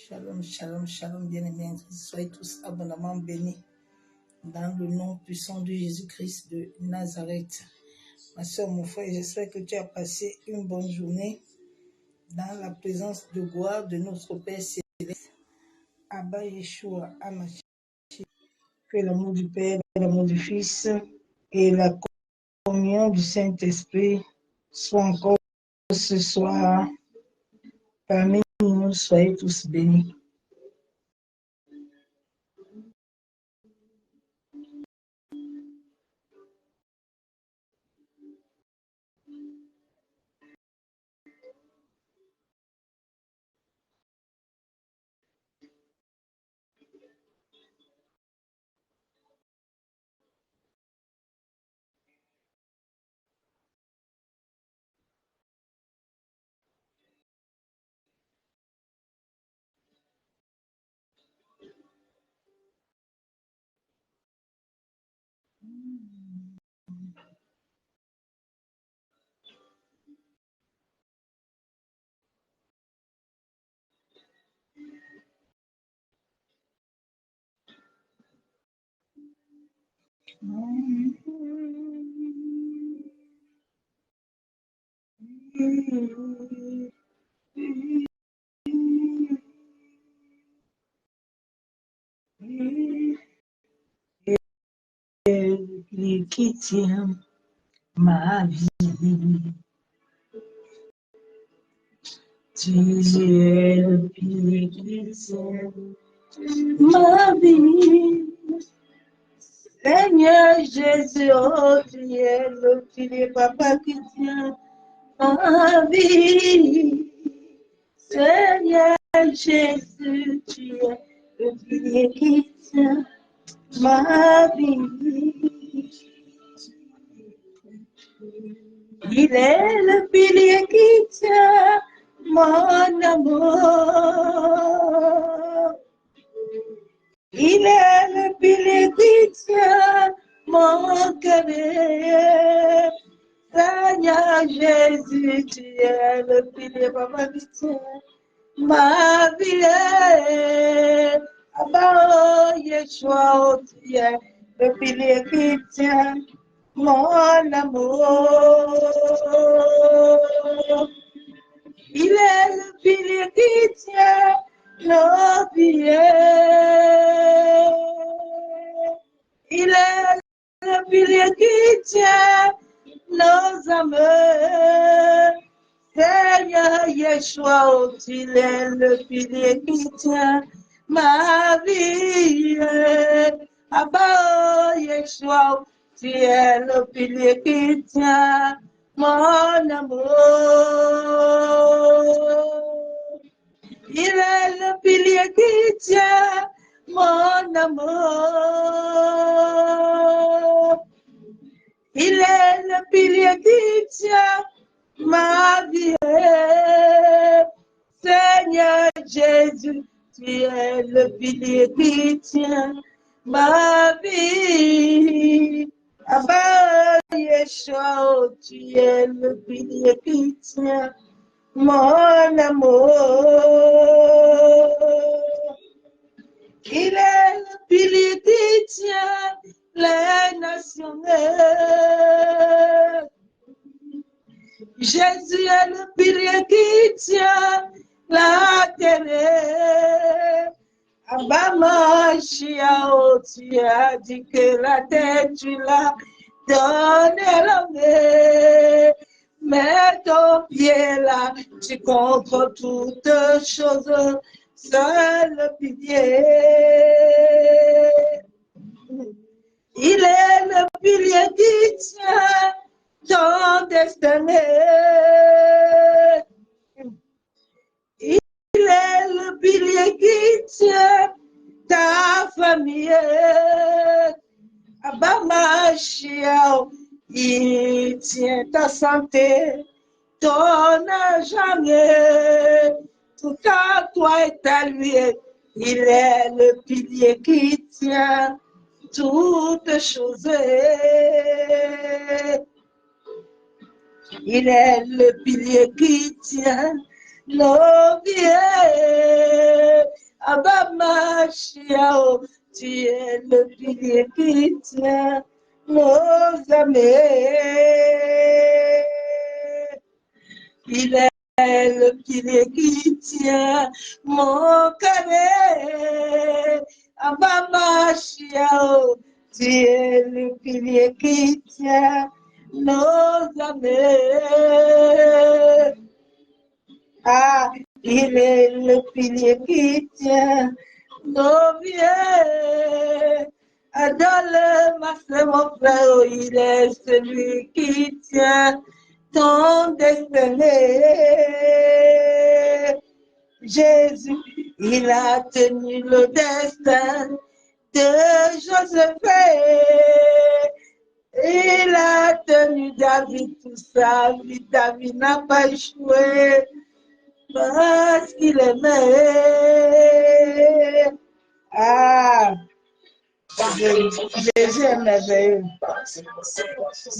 Shalom, shalom, shalom, bien-aimés en Christ. Soyez tous abondamment bénis dans le nom puissant de Jésus-Christ de Nazareth. Ma soeur, mon frère, j'espère que tu as passé une bonne journée dans la présence de gloire de notre Père Céleste. Abba Yeshua Amashi. Que l'amour du Père, l'amour du Fils et la communion du Saint-Esprit soient encore ce soir parmi nous. Soyez tous bénis. Lui qui tient ma vie, tu es le pilier qui tient ma vie. Seigneur Jésus, oh, tu es le pilier, papa, qui tient ma vie. Seigneur Jésus, tu es le pilier qui tient ma vie. Il est le pilier qui tient mon amour. Il est le pilier qui tient mon cœur. Seigneur Jésus, tu es le pilier, papa, qui tient ma vie. Abba Yeshua, tu es le pilier qui tient mon amour. Il est le pilier qui tient nos vies. Il est le pilier qui tient nos âmes. Seigneur Yeshua, oh, il est le pilier qui tient ma vie. Abba Yeshua, tu es le pilier qui tient mon amour. Il est le pilier qui tient mon amour. Il est le pilier qui tient ma vie. Seigneur Jésus, tu es le pilier qui tient ma vie. Abba Yeshua, tu es le pilier qui tient mon amour. Il est le pilier qui tient les nations. Jésus est le pilier qui tient la terre. Abba Mashiach, tu as dit que la terre, tu l'as donnée l'homme. Mets ton pied là, tu contrôles toutes choses, seul le pilier. Il est le pilier qui tient ton destin. Il est le pilier qui tient ta famille. Abba Mashiach, il tient ta santé, ton argent, tout à toi est à lui. Il est le pilier qui tient toutes choses. Il est le pilier qui tient nos vies. Abba Mashiach, tu es le pilier qui tient nos âmes. Il est le pilier qui tient mon cœur. Abba Mashiach, tu es le pilier qui tient nos âmes. Ah, il est le pilier qui tient nos vies. Adore ma soeur, mon frère, il est celui qui tient ton destin. Jésus, il a tenu le destin de Joseph. Il a tenu David tout sa vie. David n'a pas échoué parce qu'il aimait. Ah, Jésus est merveilleux.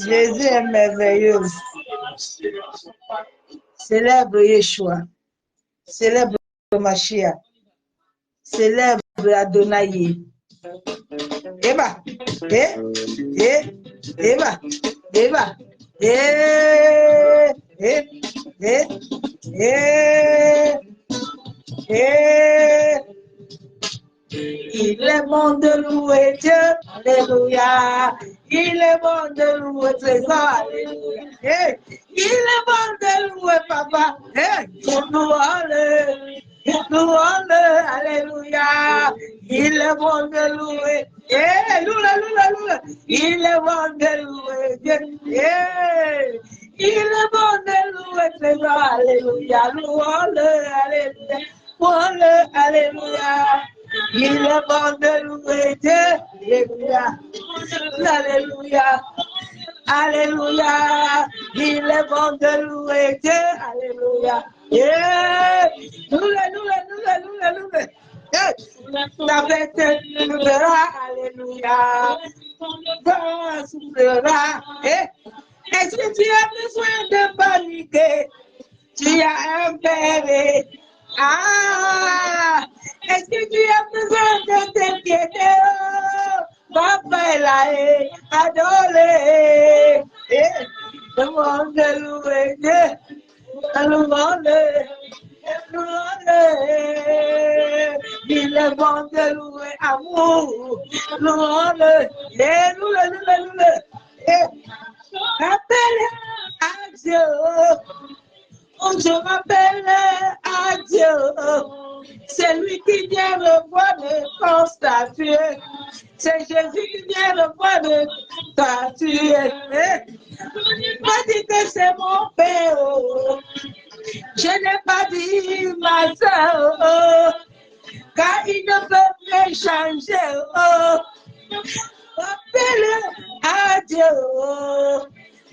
Jésus est merveilleux. Célèbre Yeshua. Célèbre Mashiach. Célèbre Adonai. Eva. Eva. Eva. Il est bon de louer Dieu, alléluia. Il est bon de louer Trésor, alléluia. Il est bon de louer Papa, louons-le, alléluia. Il est bon de louer, loula. Il est bon de louer Dieu, il est bon de louer Trésor, alléluia. Louons-le, alléluia. Louons-le, alléluia. Il est bon de louer Dieu, alléluia, alléluia, il est bon de louer Dieu, alléluia, loué, ta fête soufflera, alléluia, ton soufflera, est-ce que tu as besoin de paniquer, tu as un bébé. Ah, est-ce que tu as besoin de t'inquiéter? Papa est là, adoré. Le monde loué Dieu, le monde, il est bon de louer amour, le monde, appelle à Dieu. Je m'appelle à Dieu. C'est lui qui vient le voir de constatuer. C'est Jésus qui vient le voir de constatuer. Pas dit que c'est mon père. Je n'ai pas dit ma soeur. Car il ne peut pas changer. Appelle à Dieu.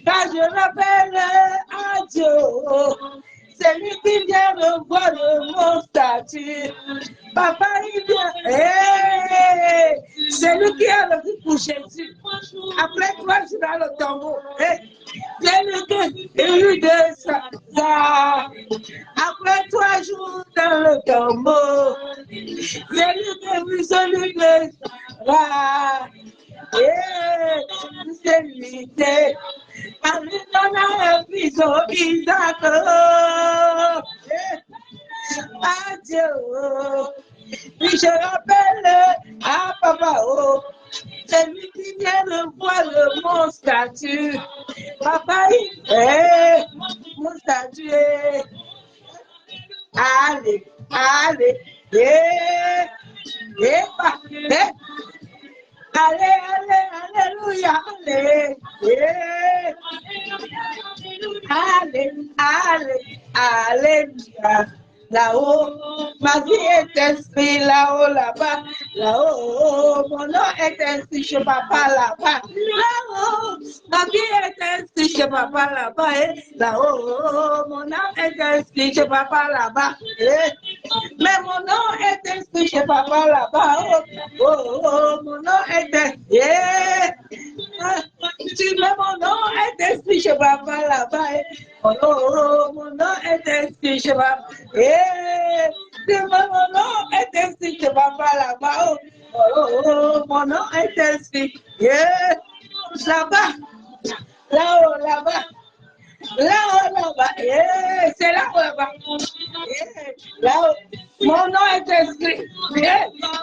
Car je m'appelle à Dieu. C'est lui qui vient me voir de mon statut. Papa, il vient. C'est lui qui a le coup pour Jésus. Après 3 jours dans le tombeau. C'est lui qui est lui de ça. Après 3 jours dans le tombeau. C'est lui qui est lui celui de ça. C'est lui qui est. Adieu. Puis je rappelle à Papa, c'est lui qui vient de voir mon statut. Papa, mon statut. Allez, alléluia, alléluia. Là-haut, ma vie est inscrite là-haut, là-bas. Là-haut, mon nom est inscrit chez Papa là-bas. Là-haut, ma vie est inscrite chez Papa là-bas. Là-haut, mon nom est inscrit chez Papa là-bas. Mais mon nom est inscrit chez Papa là-bas. Oh, mon nom est inscrit. Tu mets mon nom et t'esprit chez papa là-bas. Oh, mon nom est inscrit chez papa. Tu mets mon nom est inscrit chez papa là-bas. Oh, mon nom est inscrit. Là-bas. Là-haut, là-bas. Là-haut, là-bas. C'est là-haut, là-bas. Là-haut. Mon nom est inscrit.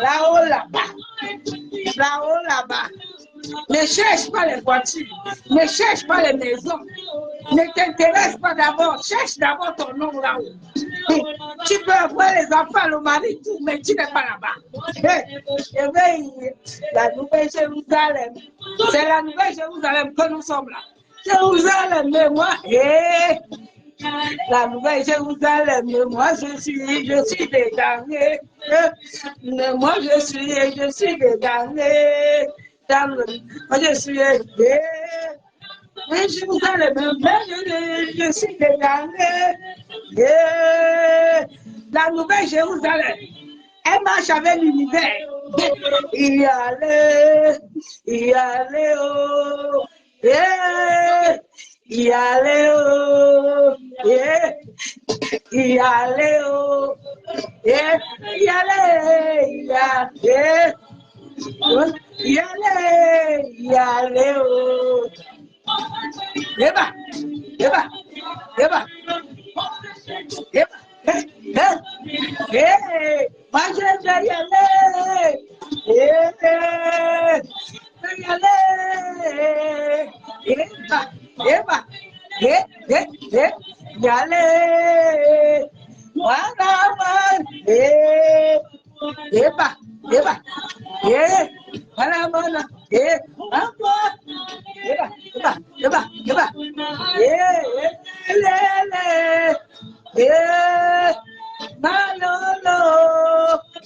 Là-haut, là-bas. Là-haut, là-bas. Ne cherche pas les voitures. Ne cherche pas les maisons. Ne t'intéresse pas d'abord. Cherche d'abord ton nom là-haut. Tu peux avoir les enfants, le mari, tout, mais tu n'es pas là-bas. La Nouvelle Jérusalem. C'est la Nouvelle Jérusalem que nous sommes là. Jérusalem, mais moi, la Nouvelle Jérusalem, mais moi je suis dedans. Mais moi je suis dedans. Moi je suis Jérusalem, mais je suis dedans. La Nouvelle Jérusalem, elle marche avec l'univers. Y aller, oh. Y aller, oh. Y aller, oh. Y aller, oh. Eba. Moi je vais y aller. Y aller.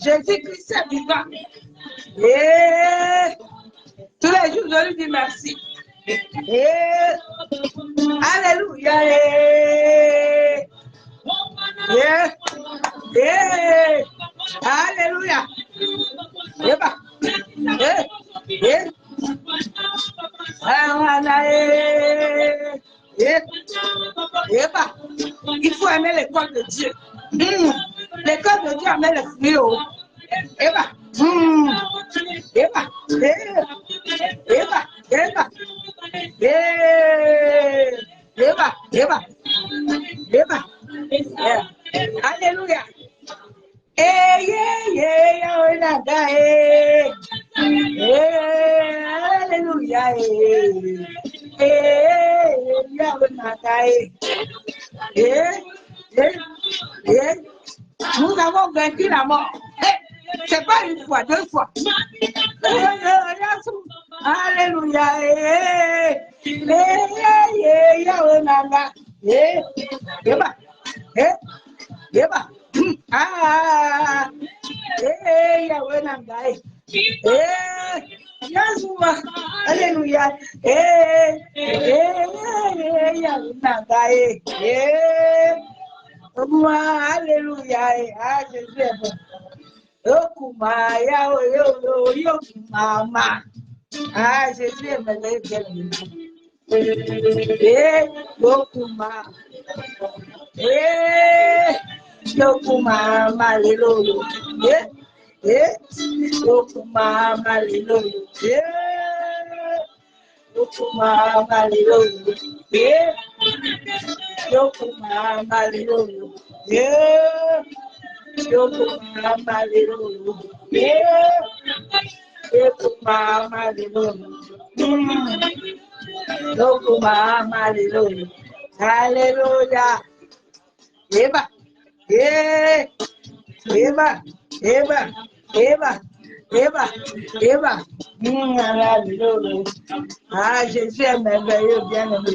Jésus-Christ est vivant. Tous les jours, je lui dis merci. Alléluia. Alléluia. Il faut aimer l'école de Dieu. L'école de Dieu amène les fruits. Alléluia. Alléluia. Nous avons vaincu la mort. C'est pas une fois, deux fois. Alléluia. Alléluia. Alléluia. Jésus. Okumaya yo mama. Jésus est merveilleux. Okuma. Okuma malelo. Okuma malelo. Okuma malelo. Okuma malelo. Alléluia. Eva. Jésus est merveilleux, bien aimé.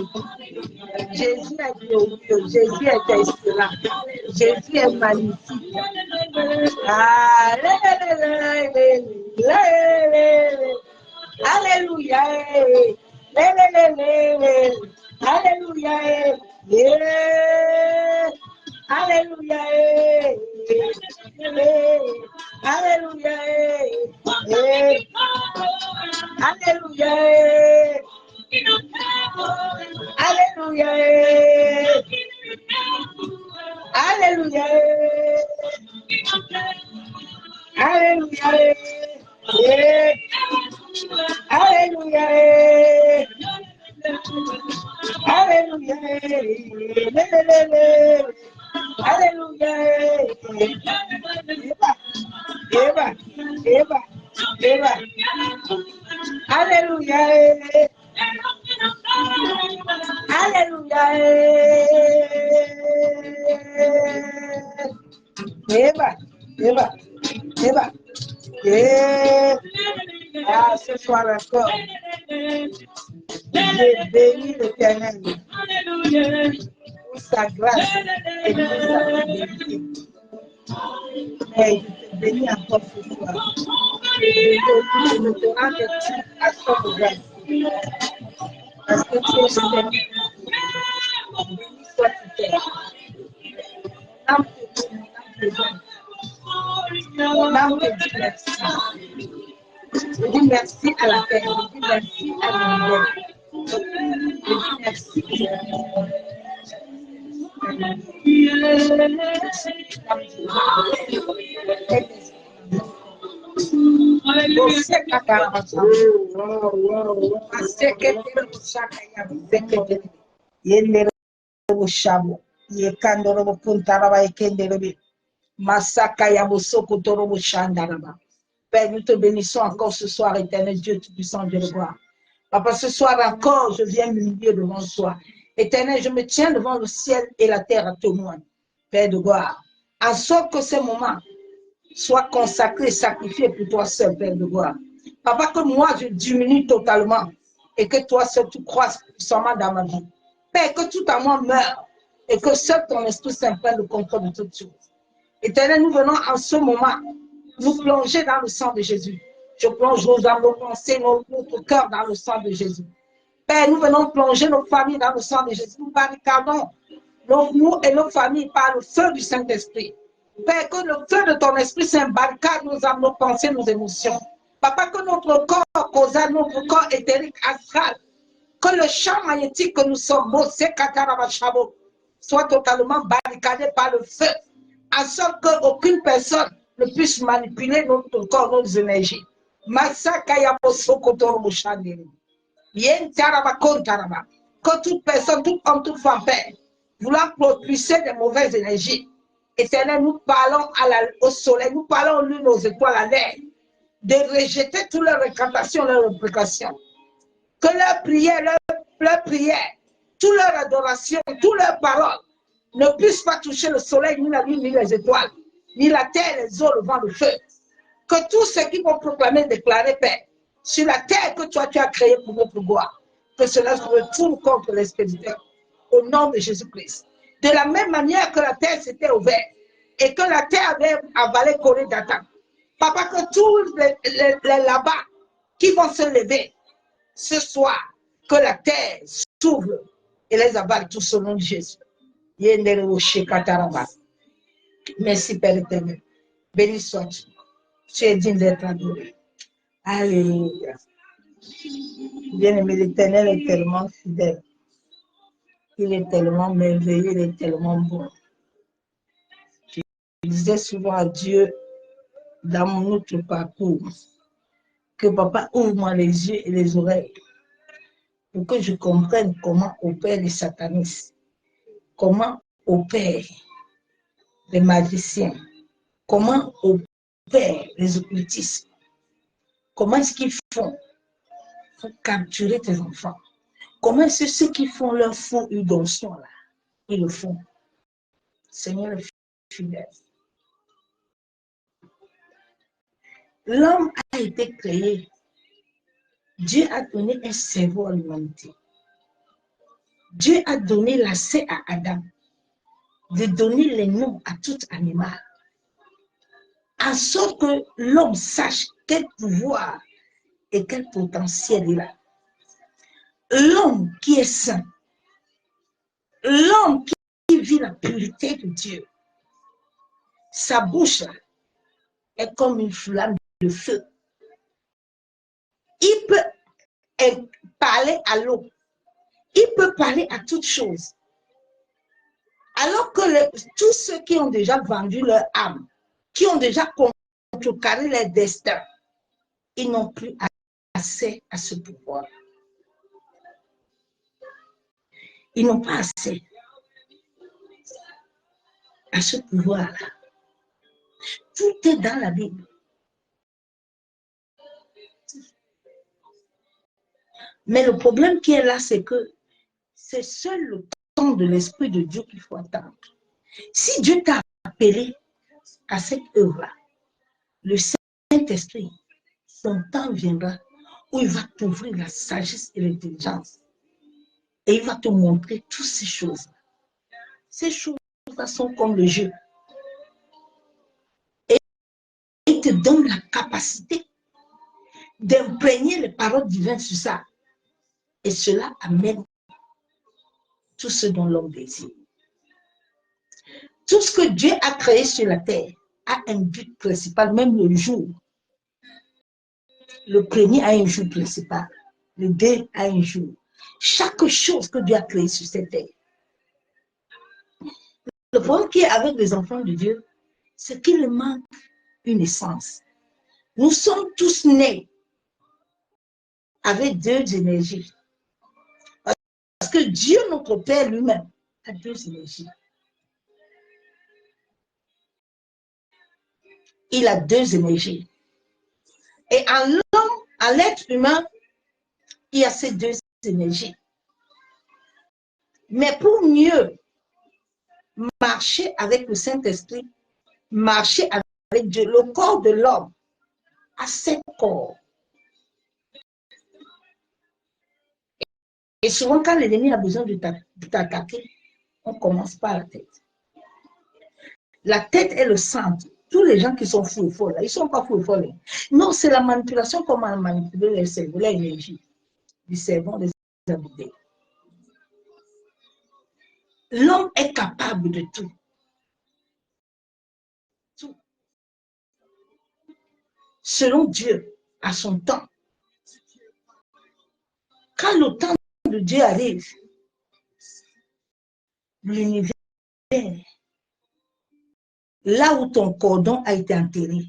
Jésus est glorieux, Jésus est excellent, Jésus est magnifique. Alléluia. Alléluia. Alléluia. Alléluia. Alléluia. Alléluia. Alléluia. Alléluia. Alléluia. Alléluia. Alléluia. Eva. Eva. Eva. Alléluia. Alléluia. Eva. Eva. Eva. Ah, ce soir encore, je bénis l'Éternel pour sa grâce et pour sa fidélité. Mais je te bénis encore ce soir. Je te rends des titres à son grâce. Parce que tu es fidèle. Béni soit-tu Père. Mon âme te dit merci. Je dis merci à la terre. Je dis merci à l'univers. Je dis merci. Père, nous te bénissons encore ce soir, éternel Dieu Tout-Puissant, Dieu de gloire. Papa, ce soir encore, je viens m'humilier devant toi. Éternel, je me tiens devant le ciel et la terre à témoin, Père de gloire. En sorte que ce moment soit consacré, sacrifié pour toi seul, Père de gloire. Papa, que moi, je diminue totalement et que toi seul, tu croisses puissamment dans ma vie. Père, que tout en moi meure et que seul ton Esprit Saint prenne le contrôle de toutes choses. Éternel, nous venons en ce moment nous plonger dans le sang de Jésus. Je plonge nos âmes, nos pensées, notre cœur dans le sang de Jésus. Père, nous venons plonger nos familles dans le sang de Jésus. Nous barricadons nous et nos familles par le feu du Saint-Esprit. Père, que le feu de ton Esprit Saint barricade nos âmes, nos pensées, nos émotions. Papa, que notre corps causal, notre corps éthérique, astral, que le champ magnétique que nous sommes, soit totalement barricadé par le feu, en sorte qu'aucune personne ne puisse manipuler notre corps, nos énergies. Que toute personne, tout homme, toute femme, Père, voulant propulser des mauvaises énergies, Éternel, nous parlons au soleil, nous parlons aux lunes, aux étoiles, à l'air, de rejeter toutes leurs récantations, leurs réplications. Que leur prière, toute leur adoration, toutes leurs paroles ne puissent pas toucher le soleil, ni la lune, ni les étoiles, ni la terre, les eaux, le vent, le feu. Que tous ceux qui vont proclamer, déclarer, Père, sur la terre que toi tu as créée pour notre gloire, que cela se retourne contre l'expéditeur, au nom de Jésus-Christ. De la même manière que la terre s'était ouverte et que la terre avait avalé Corée d'Adam. Papa, que tous les là-bas qui vont se lever ce soir, que la terre s'ouvre et les avale tous au nom de Jésus. Merci Père éternel. Béni sois-tu. Tu es digne d'être adoré. Alléluia. Bien-aimé, l'Éternel est tellement fidèle. Il est tellement merveilleux, il est tellement bon. Je disais souvent à Dieu dans notre parcours que Papa ouvre-moi les yeux et les oreilles pour que je comprenne comment opèrent les satanistes, comment opèrent les magiciens, comment opèrent les occultistes, comment est-ce qu'ils font pour capturer tes enfants, comment est-ce que ceux qui font leur faux udontion là, ils le font. Seigneur est fidèle. L'homme a été créé. Dieu a donné un cerveau à l'humanité. Dieu a donné l'accès à Adam de donner les noms à tout animal, en sorte que l'homme sache quel pouvoir et quel potentiel il a. L'homme qui est saint, l'homme qui vit la pureté de Dieu, sa bouche est comme une flamme de feu. Il peut parler à l'eau. Il peut parler à toutes choses. Alors que tous ceux qui ont déjà vendu leur âme, qui ont déjà contrecarré leur destin, ils n'ont plus accès à ce pouvoir. Ils n'ont pas accès à ce pouvoir-là. Tout est dans la Bible. Mais le problème qui est là, c'est que c'est seul le temps de l'Esprit de Dieu qu'il faut attendre. Si Dieu t'a appelé à cette œuvre-là, le Saint-Esprit, son temps viendra où il va t'ouvrir la sagesse et l'intelligence. Et il va te montrer toutes ces choses. Ces choses-là sont comme le jeu. Et il te donne la capacité d'imprégner les paroles divines sur ça. Et cela amène tout ce dont l'homme désire. Tout ce que Dieu a créé sur la terre a un but principal, même le jour. Le premier a un jour principal, le deux a un jour. Chaque chose que Dieu a créée sur cette terre. Le problème qui est avec les enfants de Dieu, c'est qu'il manque une essence. Nous sommes tous nés avec deux énergies. Parce que Dieu, notre Père lui-même, a deux énergies. Il a deux énergies. Et en l'homme, en l'être humain, il y a ces deux énergies. Mais pour mieux marcher avec le Saint-Esprit, marcher avec Dieu, le corps de l'homme a sept corps. Et souvent, quand l'ennemi a besoin de t'attaquer, on commence par la tête. La tête est le centre. Tous les gens qui sont fous et folles, ils ne sont pas fous et folles. Non, c'est la manipulation, comment manipuler le cerveau, l'énergie du cerveau des habitants. L'homme est capable de tout. Tout. Selon Dieu, à son temps. Quand le temps de Dieu arrive, l'univers, là où ton cordon a été enterré,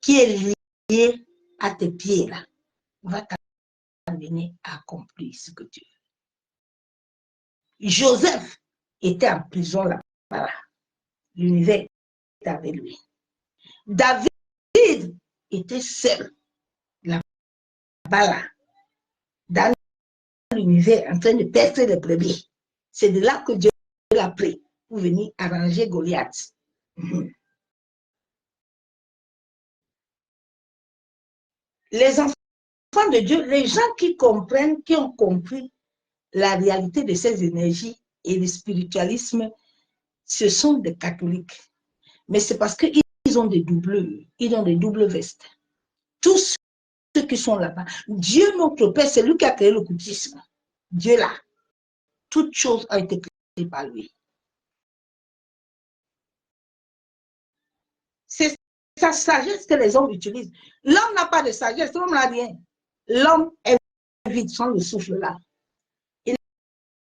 qui est lié à tes pieds là, va t'amener à accomplir ce que tu veux. Joseph était en prison là-bas. L'univers était avec lui. David était seul là-bas, dans l'univers, en train de perdre les brebis. C'est de là que Dieu l'a pris pour venir arranger Goliath. Les enfants de Dieu, les gens qui comprennent, qui ont compris la réalité de ces énergies et le spiritualisme, ce sont des catholiques. Mais c'est parce qu'ils ont des doubles vestes. Tous ceux qui sont là-bas. Dieu, notre Père, c'est lui qui a créé l'occultisme. Dieu là. Toute chose a été créée par lui. C'est sa sagesse que les hommes utilisent. L'homme n'a pas de sagesse, l'homme n'a rien. L'homme est vide sans le souffle là. Il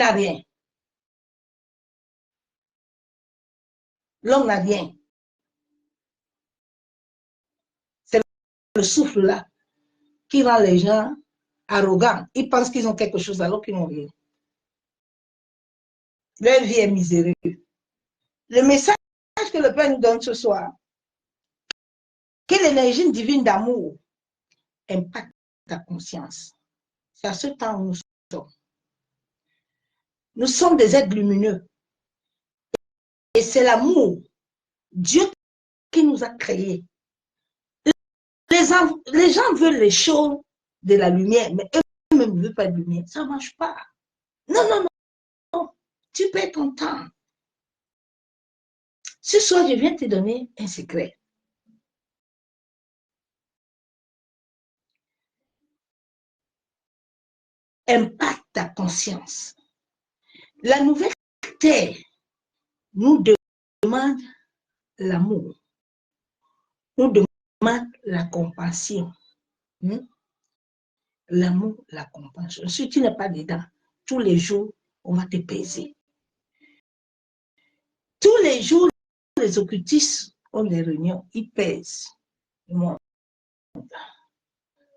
n'a rien. L'homme n'a rien. C'est le souffle là qui rend les gens arrogants. Ils pensent qu'ils ont quelque chose alors qu'ils n'ont rien. Leur vie est miséreuse. Le message que le Père nous donne ce soir, que l'énergie divine d'amour impacte ta conscience. C'est à ce temps où nous sommes. Nous sommes des êtres lumineux. Et c'est l'amour, Dieu qui nous a créés. Les gens veulent les choses de la lumière, mais eux-mêmes ne veulent pas de lumière. Ça ne marche pas. Non, non, non. Tu perds ton temps. Ce soir, je viens te donner un secret. Impacte ta conscience. La nouvelle terre nous demande l'amour, nous demande la compassion. L'amour, la compassion. Si tu n'es pas dedans, tous les jours, on va te peser. Tous les jours, les occultistes ont des réunions, ils pèsent le monde.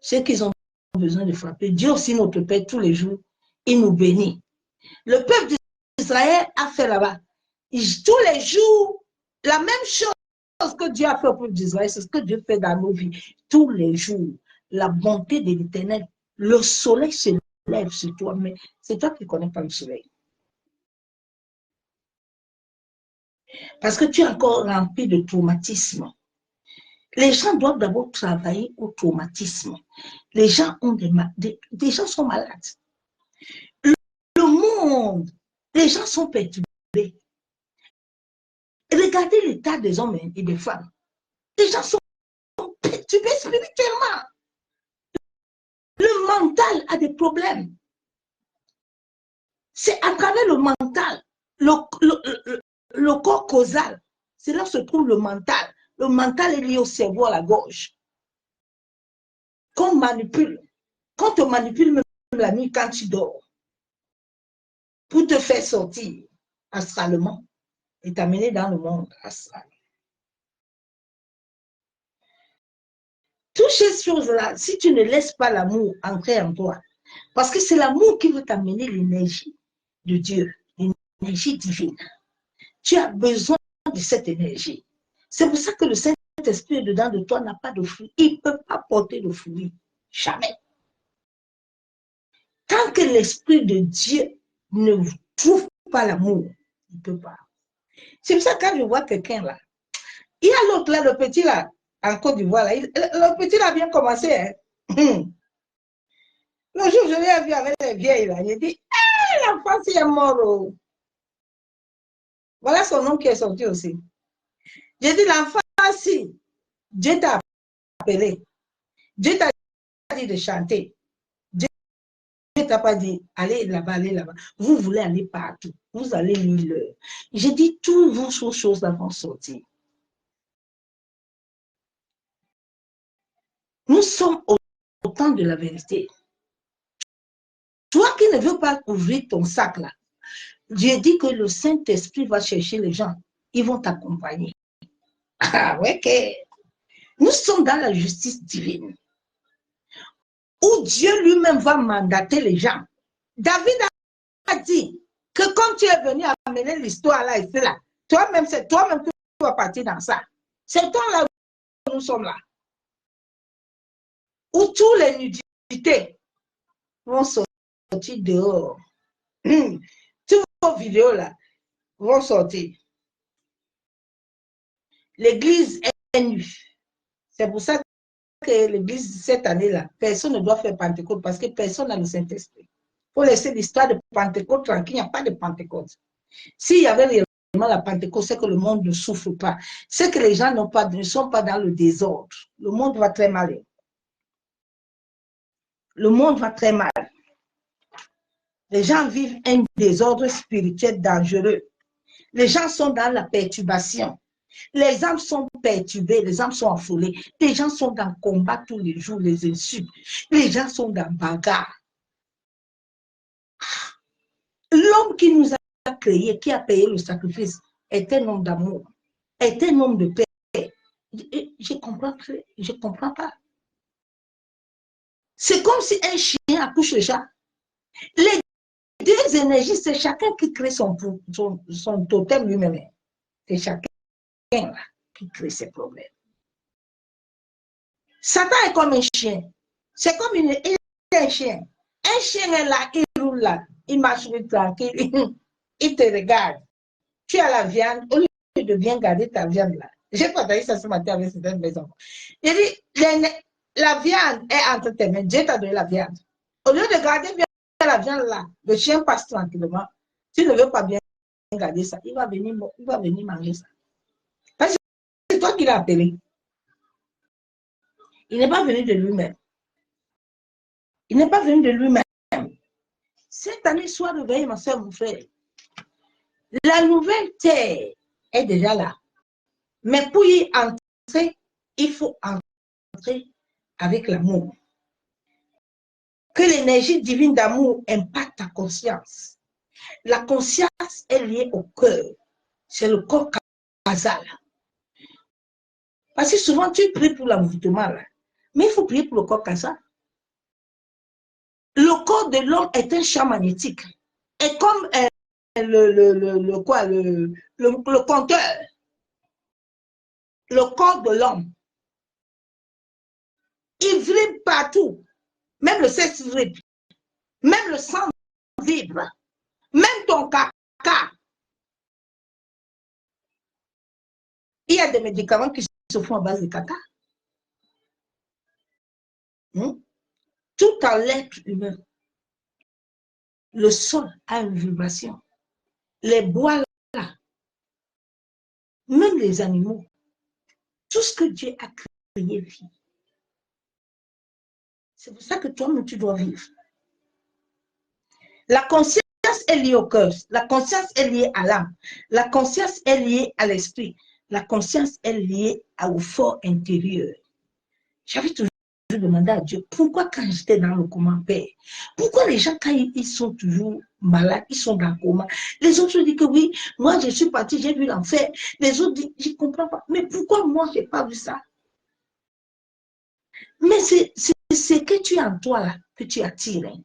Ceux qui ont besoin de frapper, Dieu aussi notre Père, tous les jours, il nous bénit. Le peuple d'Israël a fait là-bas. Tous les jours, la même chose que Dieu a fait au peuple d'Israël, c'est ce que Dieu fait dans nos vies. Tous les jours, la bonté de l'Éternel, le soleil se lève sur toi, mais c'est toi qui ne connais pas le soleil. Parce que tu es encore rempli de traumatisme. Les gens doivent d'abord travailler au traumatisme. Les gens ont des gens sont malades. Le monde, les gens sont perturbés. Regardez l'état des hommes et des femmes. Les gens sont perturbés spirituellement. Le mental a des problèmes. C'est à travers le mental, le corps causal. C'est là où se trouve le mental. Le mental est lié au cerveau, à la gorge. Qu'on manipule. Qu'on te manipule même la nuit quand tu dors. Pour te faire sortir astralement et t'amener dans le monde astral. Toutes ces choses-là, si tu ne laisses pas l'amour entrer en toi, parce que c'est l'amour qui veut t'amener l'énergie de Dieu, l'énergie divine. Tu as besoin de cette énergie. C'est pour ça que le Saint-Esprit dedans de toi n'a pas de fruit. Il ne peut pas porter de fruit. Jamais. Tant que l'Esprit de Dieu ne trouve pas l'amour, il ne peut pas. C'est pour ça que quand je vois quelqu'un là, il y a l'autre là, le petit là, en Côte d'Ivoire là, le petit là a bien commencé. Hein. Le jour où je l'ai vu avec les vieilles là, j'ai dit, hey, l'enfant c'est mort. Oh. Voilà son nom qui est sorti aussi. J'ai dit, l'enfant, si Dieu t'a appelé, Dieu t'a dit de chanter, Dieu ne t'a pas dit, allez là-bas, allez là-bas. Vous voulez aller partout, vous allez lire l'heure. J'ai dit, toutes vos choses vont sortir. Nous sommes au temps de la vérité. Toi qui ne veux pas ouvrir ton sac là, Dieu dit que le Saint-Esprit va chercher les gens. Ils vont t'accompagner. Ah ouais, que nous sommes dans la justice divine. Où Dieu lui-même va mandater les gens. David a dit que comme tu es venu amener l'histoire là et là, toi-même, c'est toi-même qui vas partir dans ça. C'est toi là où nous sommes là. Où tous les nudités vont sortir dehors. Toutes vos vidéos là vont sortir. L'église est nue. C'est pour ça que l'église, cette année-là, personne ne doit faire Pentecôte parce que personne n'a le Saint-Esprit. Il faut laisser l'histoire de Pentecôte tranquille, il n'y a pas de Pentecôte. S'il y avait réellement la Pentecôte, c'est que le monde ne souffre pas. C'est que les gens ne sont pas dans le désordre. Le monde va très mal. Le monde va très mal. Les gens vivent un désordre spirituel dangereux. Les gens sont dans la perturbation. Les âmes sont perturbées, les âmes sont affolées. Les gens sont dans le combat tous les jours, les insultes. Les gens sont dans bagarre. L'homme qui nous a créés, qui a payé le sacrifice, est un homme d'amour, est un homme de paix. Je ne comprends pas. C'est comme si un chien accouche le chat. Les deux énergies, c'est chacun qui crée son totem lui-même. C'est chacun là, qui crée ses problèmes. Satan est comme un chien. C'est comme un chien. Un chien est là, il roule là, il marche tranquille, il te regarde. Tu as la viande, au lieu de bien garder ta viande là. J'ai partagé ça ce matin avec certaines maisons. Il dit, la viande est entre tes mains. Dieu t'a donné la viande. Au lieu de garder bien la viande là, le chien passe tranquillement. Tu ne veux pas bien garder ça, il va venir manger ça. Parce que c'est toi qui l'as appelé. Il n'est pas venu de lui-même. Il n'est pas venu de lui-même. Cette année, sois réveillé, ma soeur, mon frère. La nouvelle terre est déjà là. Mais pour y entrer, il faut entrer avec l'amour. que l'énergie divine d'amour impacte ta conscience. La conscience est liée au cœur. C'est le corps causal. Parce que souvent, tu pries pour l'avortement, mais il faut prier pour le corps causal. Le corps de l'homme est un champ magnétique. Et comme le compteur, le corps de l'homme, il vibre partout. Même le sexe vibre. Même le sang vibre. Même ton caca. Il y a des médicaments qui se font à base de caca. Tout en l'être humain, le sol a une vibration. Les bois là, même les animaux, tout ce que Dieu a créé vit. C'est pour ça que toi-même, tu dois vivre. La conscience est liée au cœur. La conscience est liée à l'âme. La conscience est liée à l'esprit. La conscience est liée au fort intérieur. J'avais toujours demandé à Dieu, pourquoi quand j'étais dans le coma, Père, pourquoi les gens, quand ils sont toujours malades, ils sont dans le coma, les autres disent que oui, moi je suis parti, j'ai vu l'enfer. Les autres disent, je ne comprends pas. Mais pourquoi moi, je n'ai pas vu ça? Mais c'est ce que tu as en toi là, que tu attires. Hein.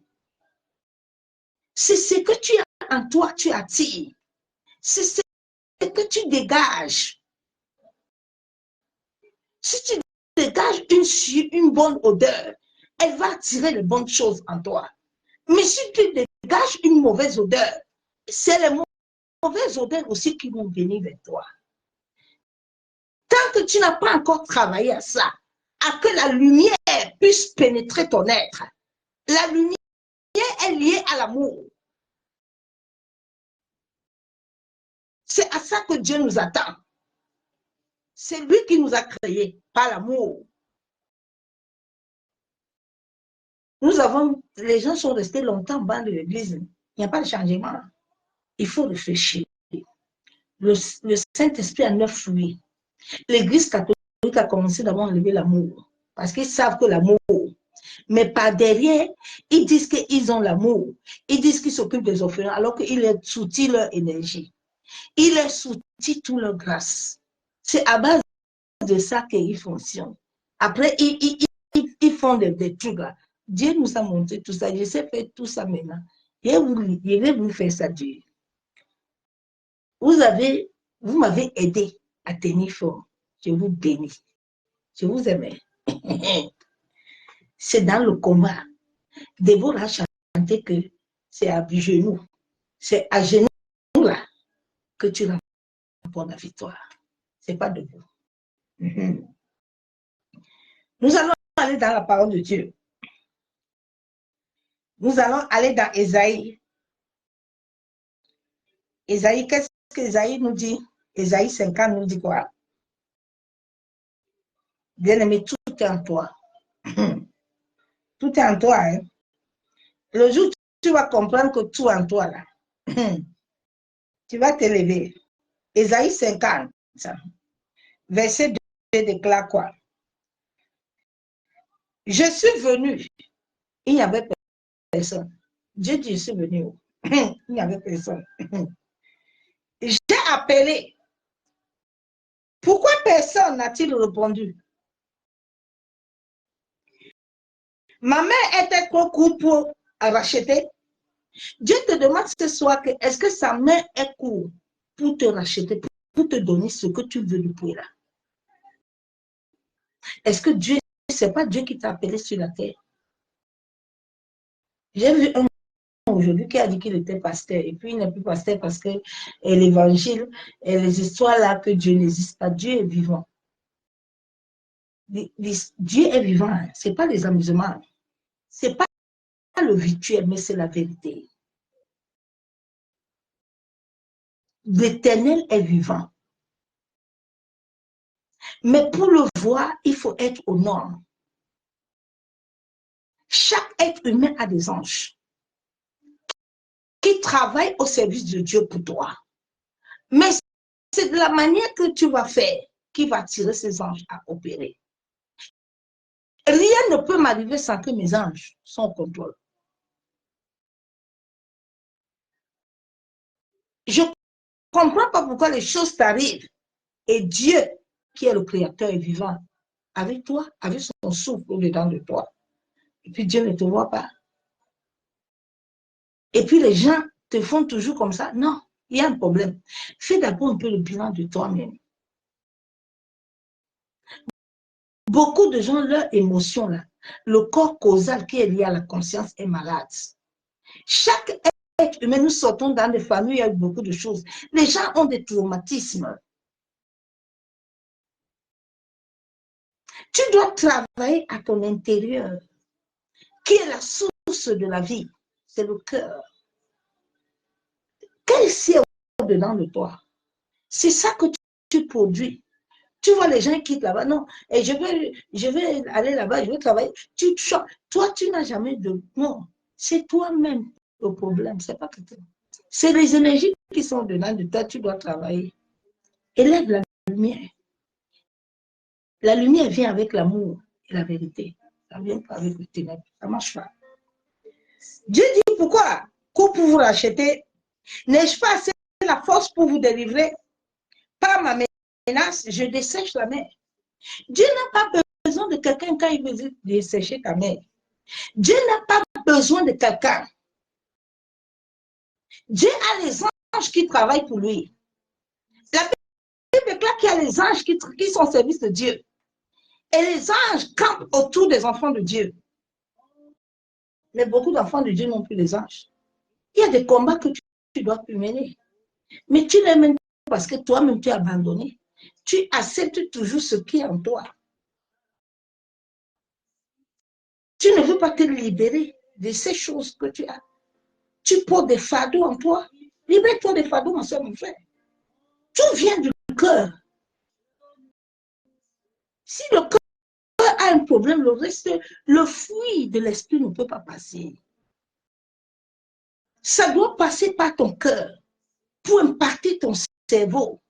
C'est ce que tu as en toi, tu attires. C'est ce que tu dégages. Si tu dégages une bonne odeur, elle va attirer les bonnes choses en toi. Mais si tu dégages une mauvaise odeur, c'est les mauvaises odeurs aussi qui vont venir vers toi. Tant que tu n'as pas encore travaillé à ça, à que la lumière puisse pénétrer ton être, la lumière est liée à l'amour. C'est à ça que Dieu nous attend. C'est lui qui nous a créés par l'amour. Les gens sont restés longtemps dans l'église. Il n'y a pas de changement. Il faut réfléchir. Le Saint-Esprit a 9 fruits. L'église catholique a commencé d'abord à enlever l'amour. Parce qu'ils savent que l'amour. Mais par derrière, ils disent qu'ils ont l'amour. Ils disent qu'ils s'occupent des orphelins alors qu'ils leur soutient leur énergie. Ils leur soutient toute leur grâce. C'est à base de ça qu'ils fonctionnent. Après, ils font des trucs là. Dieu nous a montré tout ça. Je sais faire tout ça maintenant. Je vais vous faire ça, Dieu. Vous m'avez aidé à tenir fort. Je vous bénis. Je vous aime. C'est dans le combat. Déborah a chanté que c'est à genoux. C'est à genoux là que tu remportes la victoire. Ce n'est pas debout. Nous allons aller dans la parole de Dieu. Nous allons aller dans Ésaïe. Ésaïe, qu'est-ce qu'Ésaïe nous dit? Ésaïe 50 nous dit quoi? Bien-aimé, tout est en toi. Tout est en toi. Hein? Le jour où tu vas comprendre que tout est en toi, là, tu vas t'élever. Ésaïe 50, verset 2 déclare quoi? Je suis venu. Il n'y avait personne. Dieu dit, je suis venu. Il n'y avait personne. J'ai appelé. Pourquoi personne n'a-t-il répondu? Ma main était trop courte pour racheter. Dieu te demande ce soir que est-ce que sa main est courte pour te racheter, pour te donner ce que tu veux lui pour là. Est-ce que Dieu, c'est pas Dieu qui t'a appelé sur la terre? J'ai vu un aujourd'hui qui a dit qu'il était pasteur et puis il n'est plus pasteur parce que l'évangile et les histoires là que Dieu n'existe pas. Dieu est vivant. Dieu est vivant, ce n'est pas les amusements. Ce n'est pas le virtuel, mais c'est la vérité. L'Éternel est vivant. Mais pour le voir, il faut être aux normes. Chaque être humain a des anges qui travaillent au service de Dieu pour toi. Mais c'est de la manière que tu vas faire qui va tirer ces anges à opérer. Rien ne peut m'arriver sans que mes anges soient au contrôle. Je ne comprends pas pourquoi les choses t'arrivent. Et Dieu, qui est le créateur et vivant, avec toi, avec son souffle au-dedans de toi. Et puis Dieu ne te voit pas. Et puis les gens te font toujours comme ça. Non, il y a un problème. Fais d'abord un peu le bilan de toi-même. Beaucoup de gens, leur émotion, là, le corps causal qui est lié à la conscience est malade. Chaque être humain, nous sortons dans des familles avec beaucoup de choses. Les gens ont des traumatismes. Tu dois travailler à ton intérieur, qui est la source de la vie. C'est le cœur. Qu'est-ce qu'il y a dedans de toi? C'est ça que tu produis. Tu vois les gens qui quittent là-bas, non, et je vais aller là-bas, je vais travailler. Toi, tu n'as jamais de... Non, c'est toi-même le problème, c'est pas quelqu'un. C'est les énergies qui sont dedans de toi, tu dois travailler. Élève la lumière. La lumière vient avec l'amour et la vérité. Ça ne vient pas avec le ténèbre. Ça ne marche pas. Dieu dit pourquoi? Pour vous racheter, n'ai-je pas assez la force pour vous délivrer? Par ma menace, je dessèche la mer. Dieu n'a pas besoin de quelqu'un quand il veut dessécher ta mer. Dieu n'a pas besoin de quelqu'un. Dieu a les anges qui travaillent pour lui. La Bible déclare qu'il y a les anges qui sont au service de Dieu. Et les anges campent autour des enfants de Dieu. Mais beaucoup d'enfants de Dieu n'ont plus les anges. Il y a des combats que tu dois plus mener. Mais tu les mènes parce que toi-même tu es abandonné. Tu acceptes toujours ce qui est en toi. Tu ne veux pas te libérer de ces choses que tu as. Tu portes des fardeaux en toi. Libère-toi des fardeaux, mon soeur, mon frère. Tout vient du cœur. Si le cœur a un problème, le reste, le fruit de l'esprit ne peut pas passer. Ça doit passer par ton cœur pour impacter ton cerveau.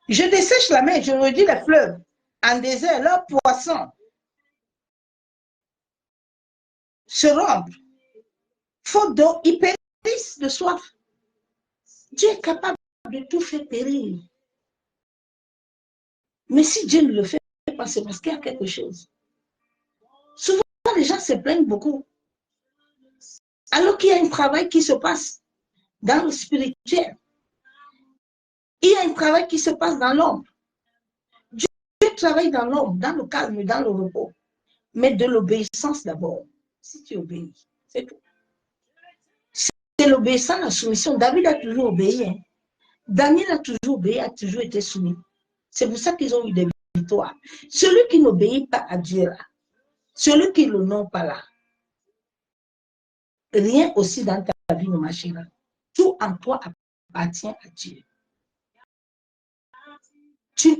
Je dessèche la mer, je redis les fleuves. En désert, leurs poissons se rompent. Faute d'eau, ils périssent de soif. Dieu est capable de tout faire périr. Mais si Dieu ne le fait pas, c'est parce qu'il y a quelque chose. Souvent, les gens se plaignent beaucoup. Alors qu'il y a un travail qui se passe dans le spirituel. Il y a un travail qui se passe dans l'ombre. Dieu travaille dans l'ombre, dans le calme, dans le repos. Mais de l'obéissance d'abord. Si tu obéis, c'est tout. C'est l'obéissance, la soumission. David a toujours obéi. Hein. Daniel a toujours obéi, a toujours été soumis. C'est pour ça qu'ils ont eu des victoires. Celui qui n'obéit pas à Dieu, là, celui qui ne l'honore pas là, rien aussi dans ta vie ne marchera. Tout en toi appartient à Dieu.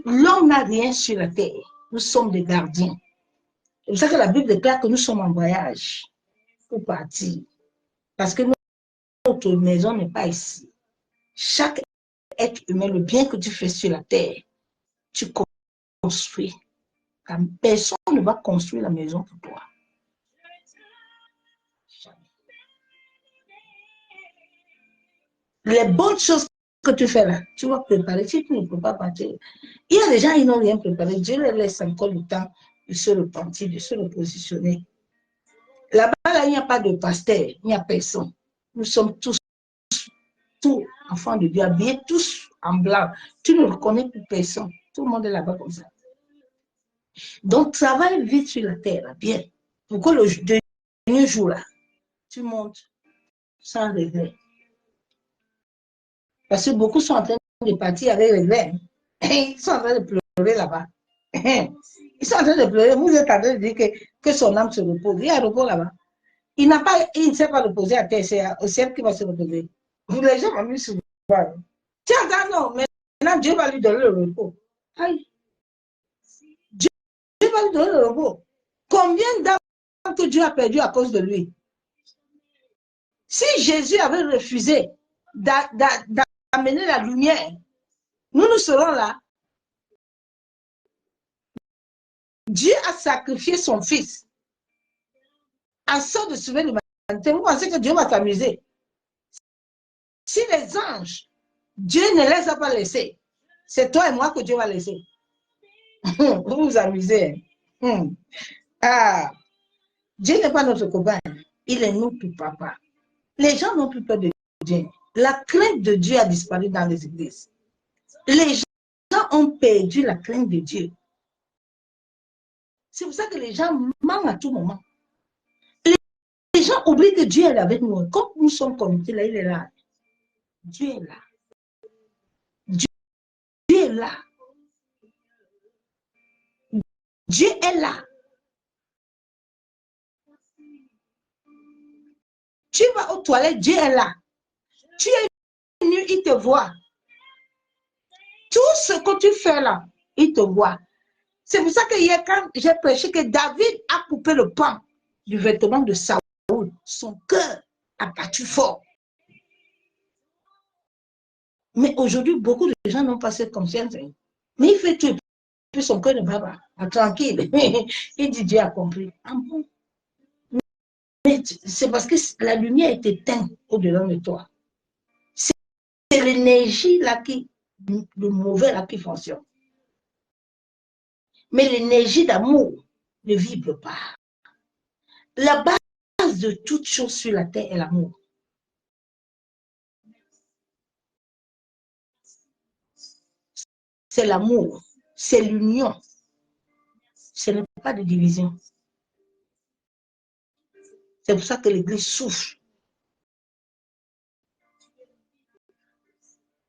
L'homme n'a rien sur la terre. Nous sommes des gardiens. C'est pour ça que la Bible déclare que nous sommes en voyage pour partir. Parce que notre maison n'est pas ici. Chaque être humain, le bien que tu fais sur la terre, tu construis. Personne ne va construire la maison pour toi. Les bonnes choses que tu fais là, tu vas préparer. Si tu ne peux pas partir, il y a des gens qui n'ont rien préparé. Dieu leur laisse encore le temps de se repentir, de se repositionner. Là-bas, là, il n'y a pas de pasteur, il n'y a personne. Nous sommes tous enfants de Dieu, habillés tous en blanc. Tu ne reconnais plus personne. Tout le monde est là-bas comme ça. Donc, travaille vite sur la terre, bien. Pour que le dernier jour, là, tu montes sans regret. Parce que beaucoup sont en train de partir avec regret. Ils sont en train de pleurer là-bas. Ils sont en train de pleurer. Vous êtes en train de dire que son âme se repose. Il y a un repos là-bas. Il ne sait pas reposer à terre, c'est au ciel qui va se reposer. Les gens m'ont mis souvent. Tiens, non, maintenant Dieu va lui donner le repos. Aïe. Dieu va lui donner le repos. Combien d'âmes que Dieu a perdu à cause de lui? Si Jésus avait refusé d'amener la lumière, nous serons là. Dieu a sacrifié son fils. en sorte de sauver l'humanité, vous pensez que Dieu va s'amuser? Si les anges, Dieu ne les a pas laissés, c'est toi et moi que Dieu va laisser. Vous vous amusez. Ah, Dieu n'est pas notre copain, il est notre papa. Les gens n'ont plus peur de Dieu. La crainte de Dieu a disparu dans les églises. Les gens ont perdu la crainte de Dieu. C'est pour ça que les gens mentent à tout moment. Les gens oublient que Dieu est avec nous. Comme nous sommes connectés là, il est là. Dieu est là. Dieu est là. Dieu est là. Tu vas aux toilettes, Dieu est là. Tu es nu, il te voit. Tout ce que tu fais là, il te voit. C'est pour ça que hier, quand j'ai prêché que David a coupé le pan du vêtement de Saoul, son cœur a battu fort. Mais aujourd'hui, beaucoup de gens n'ont pas cette conscience. Mais il fait tout, puis son cœur ne bat pas. Tranquille. Il dit Dieu a compris. Ah bon? Mais c'est parce que la lumière est éteinte au-delà de toi. C'est l'énergie là qui, le mauvais là qui fonctionne. Mais l'énergie d'amour ne vibre pas. La base de toute chose sur la terre est l'amour. C'est l'amour, c'est l'union. Ce n'est pas de division. C'est pour ça que l'Église souffre.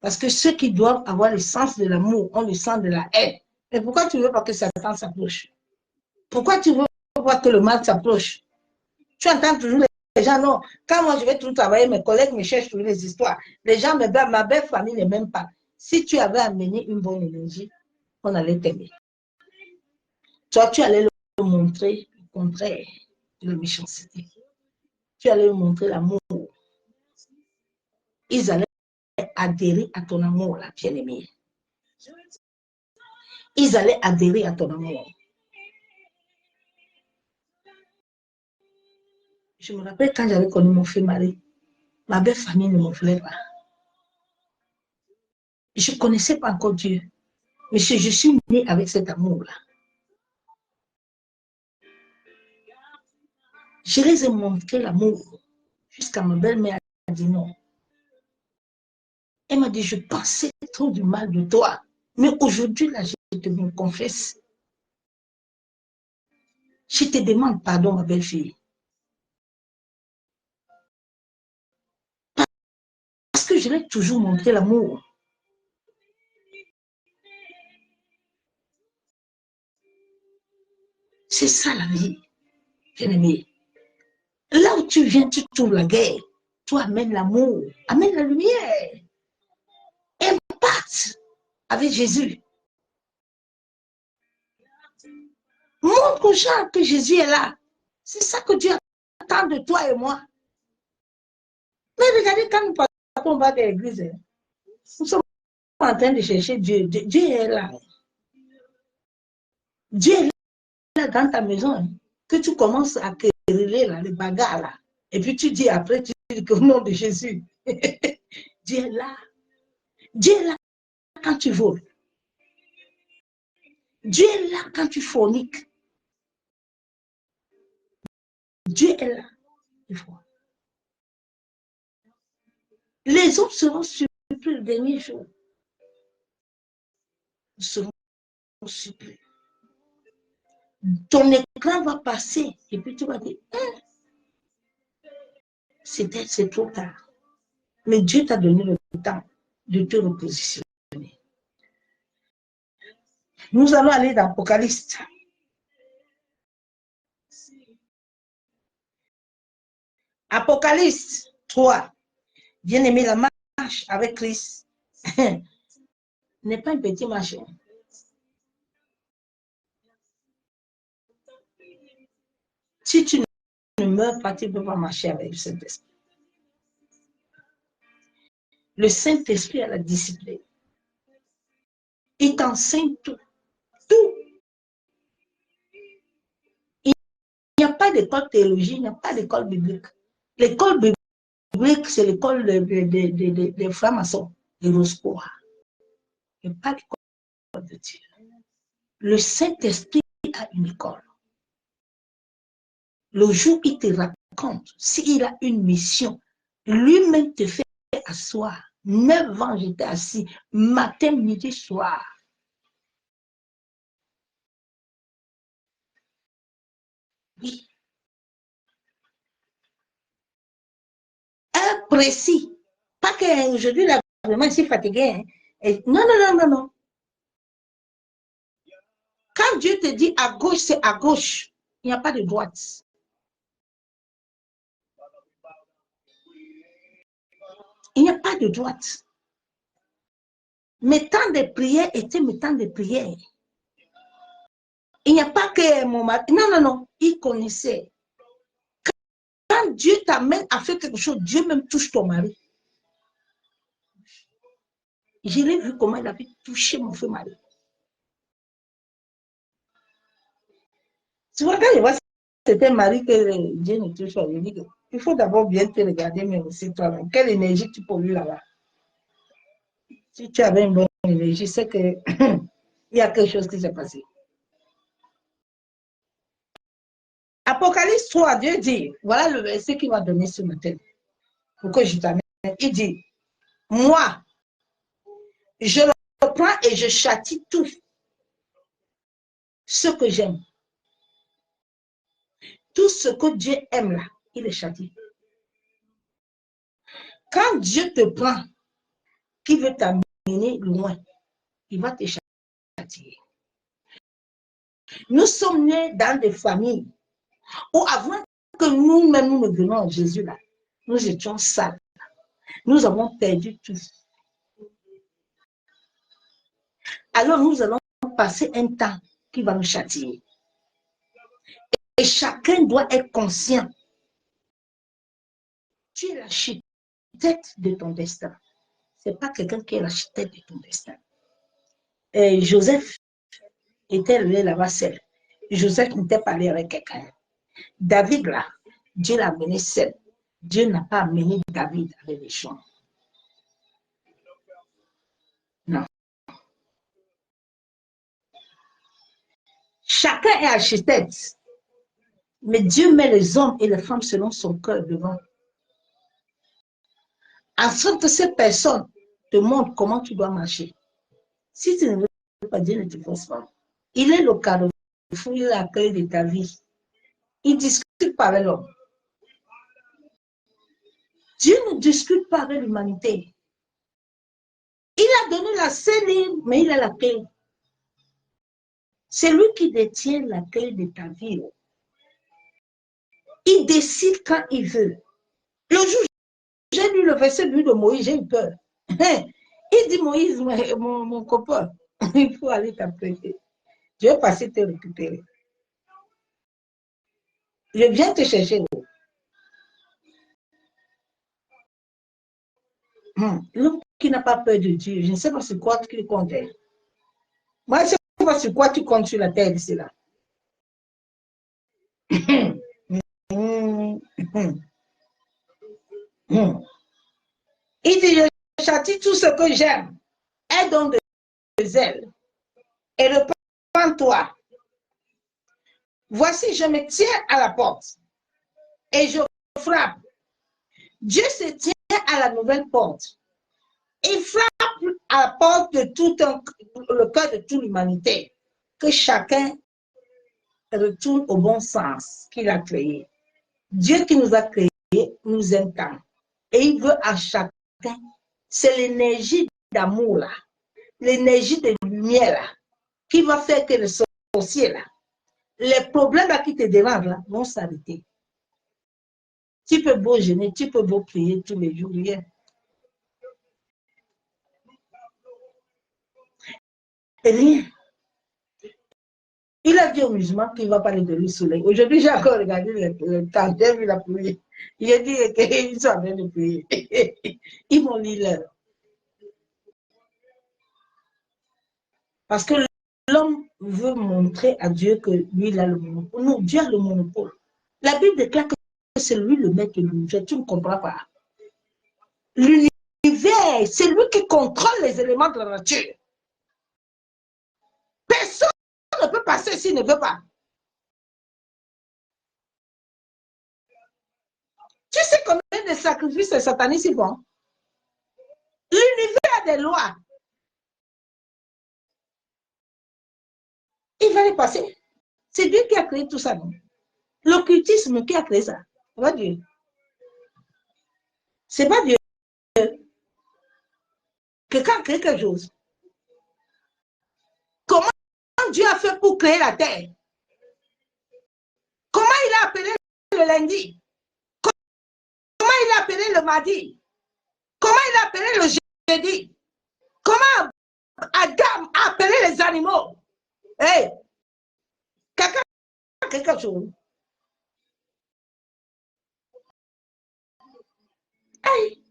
Parce que ceux qui doivent avoir le sens de l'amour ont le sens de la haine. Mais pourquoi tu ne veux pas que Satan s'approche? Pourquoi tu ne veux pas que le mal s'approche? Tu entends toujours les gens, non. Quand moi je vais tout travailler, mes collègues me cherchent toujours les histoires. Les gens me battent, ma belle famille ne m'aime pas. Si tu avais amené une bonne énergie, on allait t'aimer. Toi, tu allais leur montrer le contraire de la méchanceté. Tu allais leur montrer l'amour. Ils allaient adhérer à ton amour, la bien-aimée. Ils allaient adhérer à ton amour. Je me rappelle quand j'avais connu mon fils Marie, ma belle famille ne me voulait pas. Je ne connaissais pas encore Dieu. Mais je suis née avec cet amour-là. Je les ai montré l'amour. Jusqu'à ma belle-mère a dit non. Elle m'a dit, je pensais trop du mal de toi. Mais aujourd'hui, là, je te me confesse. Je te demande pardon, ma belle-fille. Parce que je l'ai toujours montré l'amour. C'est ça la vie, bien-aimé. Là où tu viens, tu trouves la guerre. Toi, amène l'amour, amène la lumière. Impacte avec Jésus. Montre aux gens que Jésus est là. C'est ça que Dieu attend de toi et moi. Mais regardez, quand nous partons bas de l'église, nous sommes en train de chercher Dieu. Dieu est là. Dieu est là dans ta maison. Que tu commences à quereller là, les bagarres là. Et puis tu dis après, tu dis qu'au nom de Jésus. Dieu est là. Dieu est là quand tu voles. Dieu est là quand tu forniques. Dieu est là. Les autres seront surpris le dernier jour. Ils seront surpris. Ton écran va passer et puis tu vas dire, c'est trop tard. Mais Dieu t'a donné le temps de te repositionner. Nous allons aller dans Apocalypse. Apocalypse 3. Bien-aimé, la marche avec Christ n'est pas un petit marche. Si tu ne meurs pas, tu ne peux pas marcher avec le Saint-Esprit. Le Saint-Esprit a la discipline. Il t'enseigne tout. Tout. n'y a pas d'école théologie, il n'y a pas d'école biblique. L'école biblique, c'est l'école des francs-maçons, des Roscoe. Il n'y a pas d'école de Dieu. Le Saint-Esprit a une école. Le jour où il te raconte, s'il a une mission, lui-même te fait asseoir. 9 ans, j'étais assis, matin, midi, soir. Oui. Un précis. Pas qu'aujourd'hui, là, vraiment, je suis fatiguée. Hein. Et non, non, non, non, non. Quand Dieu te dit à gauche, c'est à gauche. Il n'y a pas de droite. Il n'y a pas de droite. Mes temps de prière étaient mes temps de prière. Il n'y a pas que mon mari. Non, non, non. Il connaissait. Quand Dieu t'amène à faire quelque chose, Dieu même touche ton mari. Je l'ai vu comment il avait touché mon feu mari. Tu vois, quand je vois c'est un mari que Dieu ne touche pas, je dis qu'il faut d'abord bien te regarder, mais aussi toi-même. Quelle énergie tu pollues là-bas? Si tu avais une bonne énergie, c'est qu'il y a quelque chose qui s'est passé. Apocalypse 3, Dieu dit, voilà le verset qu'il va donner ce matin, pour que je t'amène. Il dit, moi, je le prends et je châtie tout ce que j'aime. Tout ce que Dieu aime là, il est châtié. Quand Dieu te prend, qui veut t'amener loin, il va te châtier. Nous sommes nés dans des familles où avant que nous-mêmes nous ne venions à Jésus là, nous étions sales. Nous avons perdu tout. Alors nous allons passer un temps qui va nous châtier. Et chacun doit être conscient. Tu es l'architecte de ton destin. Ce n'est pas quelqu'un qui est l'architecte de ton destin. Et Joseph était allé là-bas seul. Joseph n'était pas allé avec quelqu'un. David là, Dieu l'a amené seul. Dieu n'a pas amené David avec les gens. Non. Chacun est architecte. Mais Dieu met les hommes et les femmes selon son cœur devant. En sorte que ces personnes te montrent comment tu dois marcher. Si tu ne veux pas, Dieu ne te force pas. Il est le carrefour, il est la clé de ta vie. Il ne discute pas avec l'homme. Dieu ne discute pas avec l'humanité. Il a donné la seule ligne, mais il a la clé. C'est lui qui détient la clé de ta vie. Il décide quand il veut. Le jour où j'ai lu le verset de Moïse, j'ai eu peur. Il dit, Moïse, mon copain, il faut aller t'apprêter. Je vais passer te récupérer. Je viens te chercher. L'homme qui n'a pas peur de Dieu, je ne sais pas sur quoi tu comptes. Moi, je ne sais pas sur quoi tu comptes sur la terre d'ici là. Il dit, je châtie tout ce que j'aime. Aie donc de zèle. Et repens-toi. Voici, je me tiens à la porte. Et je frappe. Dieu se tient à la nouvelle porte. Il frappe à la porte de tout le cœur de toute l'humanité. Que chacun retourne au bon sens qu'il a créé. Dieu qui nous a créés nous aime tant. Et il veut à chacun, c'est l'énergie d'amour là, l'énergie de lumière là, qui va faire que les sorciers là, les problèmes là qui te dérangent là, vont s'arrêter. Tu peux beau jeûner, tu peux beau prier tous les jours, rien. Rien. Il a dit aux musulmans qu'il va parler de le soleil. Aujourd'hui, j'ai encore regardé le temps, j'ai vu la pluie. Il a dit qu'ils sont en train de prier. Ils vont lire l'heure. Parce que l'homme veut montrer à Dieu que lui, il a le monopole. Non, Dieu a le monopole. La Bible déclare que c'est lui le maître de l'univers. Tu ne comprends pas. L'univers, c'est lui qui contrôle les éléments de la nature. Personne ne peut passer s'il ne veut pas. Tu sais combien de sacrifices les satanistes ils font? L'univers a des lois. Il va les passer. C'est Dieu qui a créé tout ça. L'occultisme qui a créé ça. C'est pas Dieu. C'est pas Dieu. Quelqu'un crée quelque chose. Comment Dieu a fait pour créer la terre? Comment il a appelé le lundi? Comment il a appelé le mardi? Comment il a appelé le jeudi? Comment Adam a appelé les animaux? Hey, quelqu'un a quelque chose. Hey.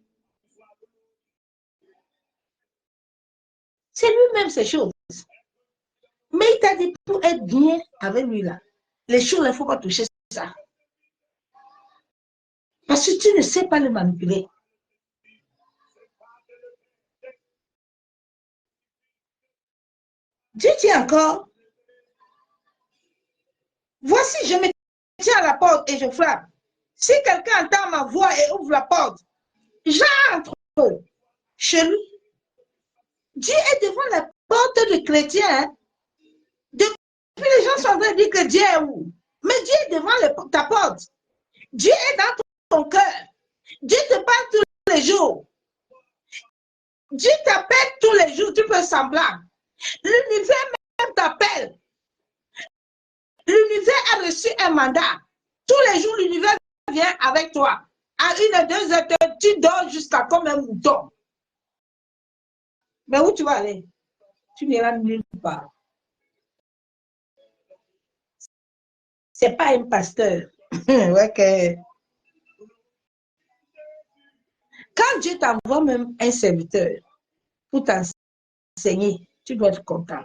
C'est lui-même ces choses. Mais il t'a dit pour être bien avec lui là, les choses, il ne faut pas toucher ça. Parce que tu ne sais pas le manipuler. Dieu dit encore, voici, je me tiens à la porte et je frappe. Si quelqu'un entend ma voix et ouvre la porte, j'entre chez lui. Dieu est devant la porte du chrétien. Depuis, les gens sont en train de dire que Dieu est où? Mais Dieu est devant ta porte. Dieu est dans ton cœur. Dieu te parle tous les jours. Dieu t'appelle tous les jours, tu peux semblant. L'univers même t'appelle. L'univers a reçu un mandat. Tous les jours, l'univers vient avec toi. À 1 et 2 heures, tu dors jusqu'à comme un mouton. Mais où tu vas aller? Tu n'iras nulle part. C'est pas un pasteur. Okay. Quand Dieu t'envoie même un serviteur pour t'enseigner, tu dois être content.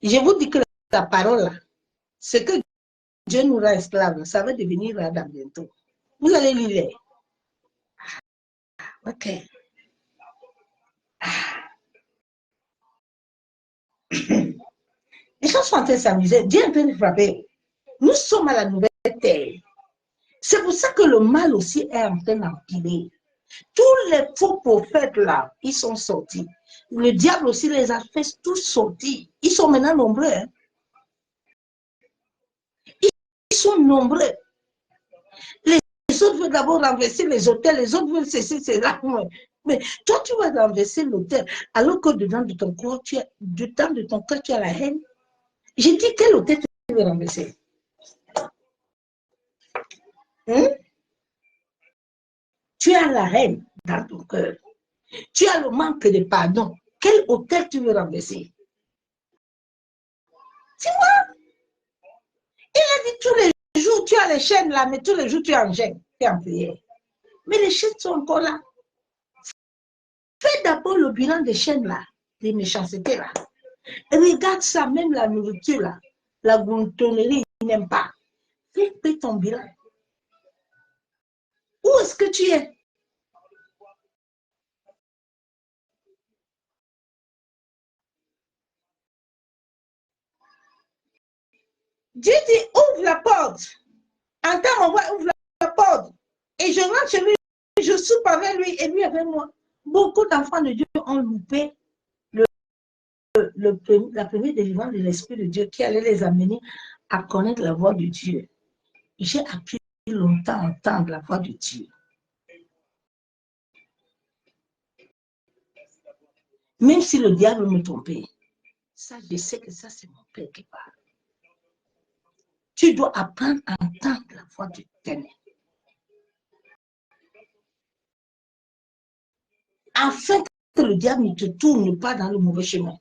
Je vous dis que la parole, ce que Dieu nous rend esclaves, ça va devenir radin bientôt. Vous allez lire. Ok. Les gens sont en train de s'amuser. Dieu est en train de frapper. Nous sommes à la nouvelle terre. C'est pour ça que le mal aussi est en train d'empirer. Tous les faux prophètes là, ils sont sortis. Le diable aussi les a fait tous sortir. Ils sont maintenant nombreux. Hein. Ils sont nombreux. Les autres veulent d'abord renverser les hôtels, les autres veulent ceci, cela. Mais toi, tu vas renverser l'hôtel, alors que dedans de ton corps, tu as la haine. J'ai dit, quel hôtel tu veux renverser? Hein? Tu as la haine dans ton cœur. Tu as le manque de pardon. Quel hôtel tu veux renverser? Tu vois? Il a dit tous les jours, tu as les chaînes là, mais tous les jours, tu es en gêne, tu es en prière. Mais les chaînes sont encore là. Fais d'abord le bilan des chaînes là, des méchancetés là. Regarde ça, même la nourriture là, la gloutonnerie, il n'aime pas. Fais ton bilan. Où est-ce que tu es? Dieu dit, ouvre la porte. Entends ma voix, ouvre la porte. Et je rentre chez lui, je soupe avec lui et lui avec moi. Beaucoup d'enfants de Dieu ont loupé la première délivrance de l'Esprit de Dieu qui allait les amener à connaître la voix de Dieu. J'ai appris longtemps à entendre la voix de Dieu. Même si le diable me trompait, ça, je sais que ça, c'est mon Père qui parle. Tu dois apprendre à entendre la voix de l'Éternel. Afin que le diable ne te tourne pas dans le mauvais chemin.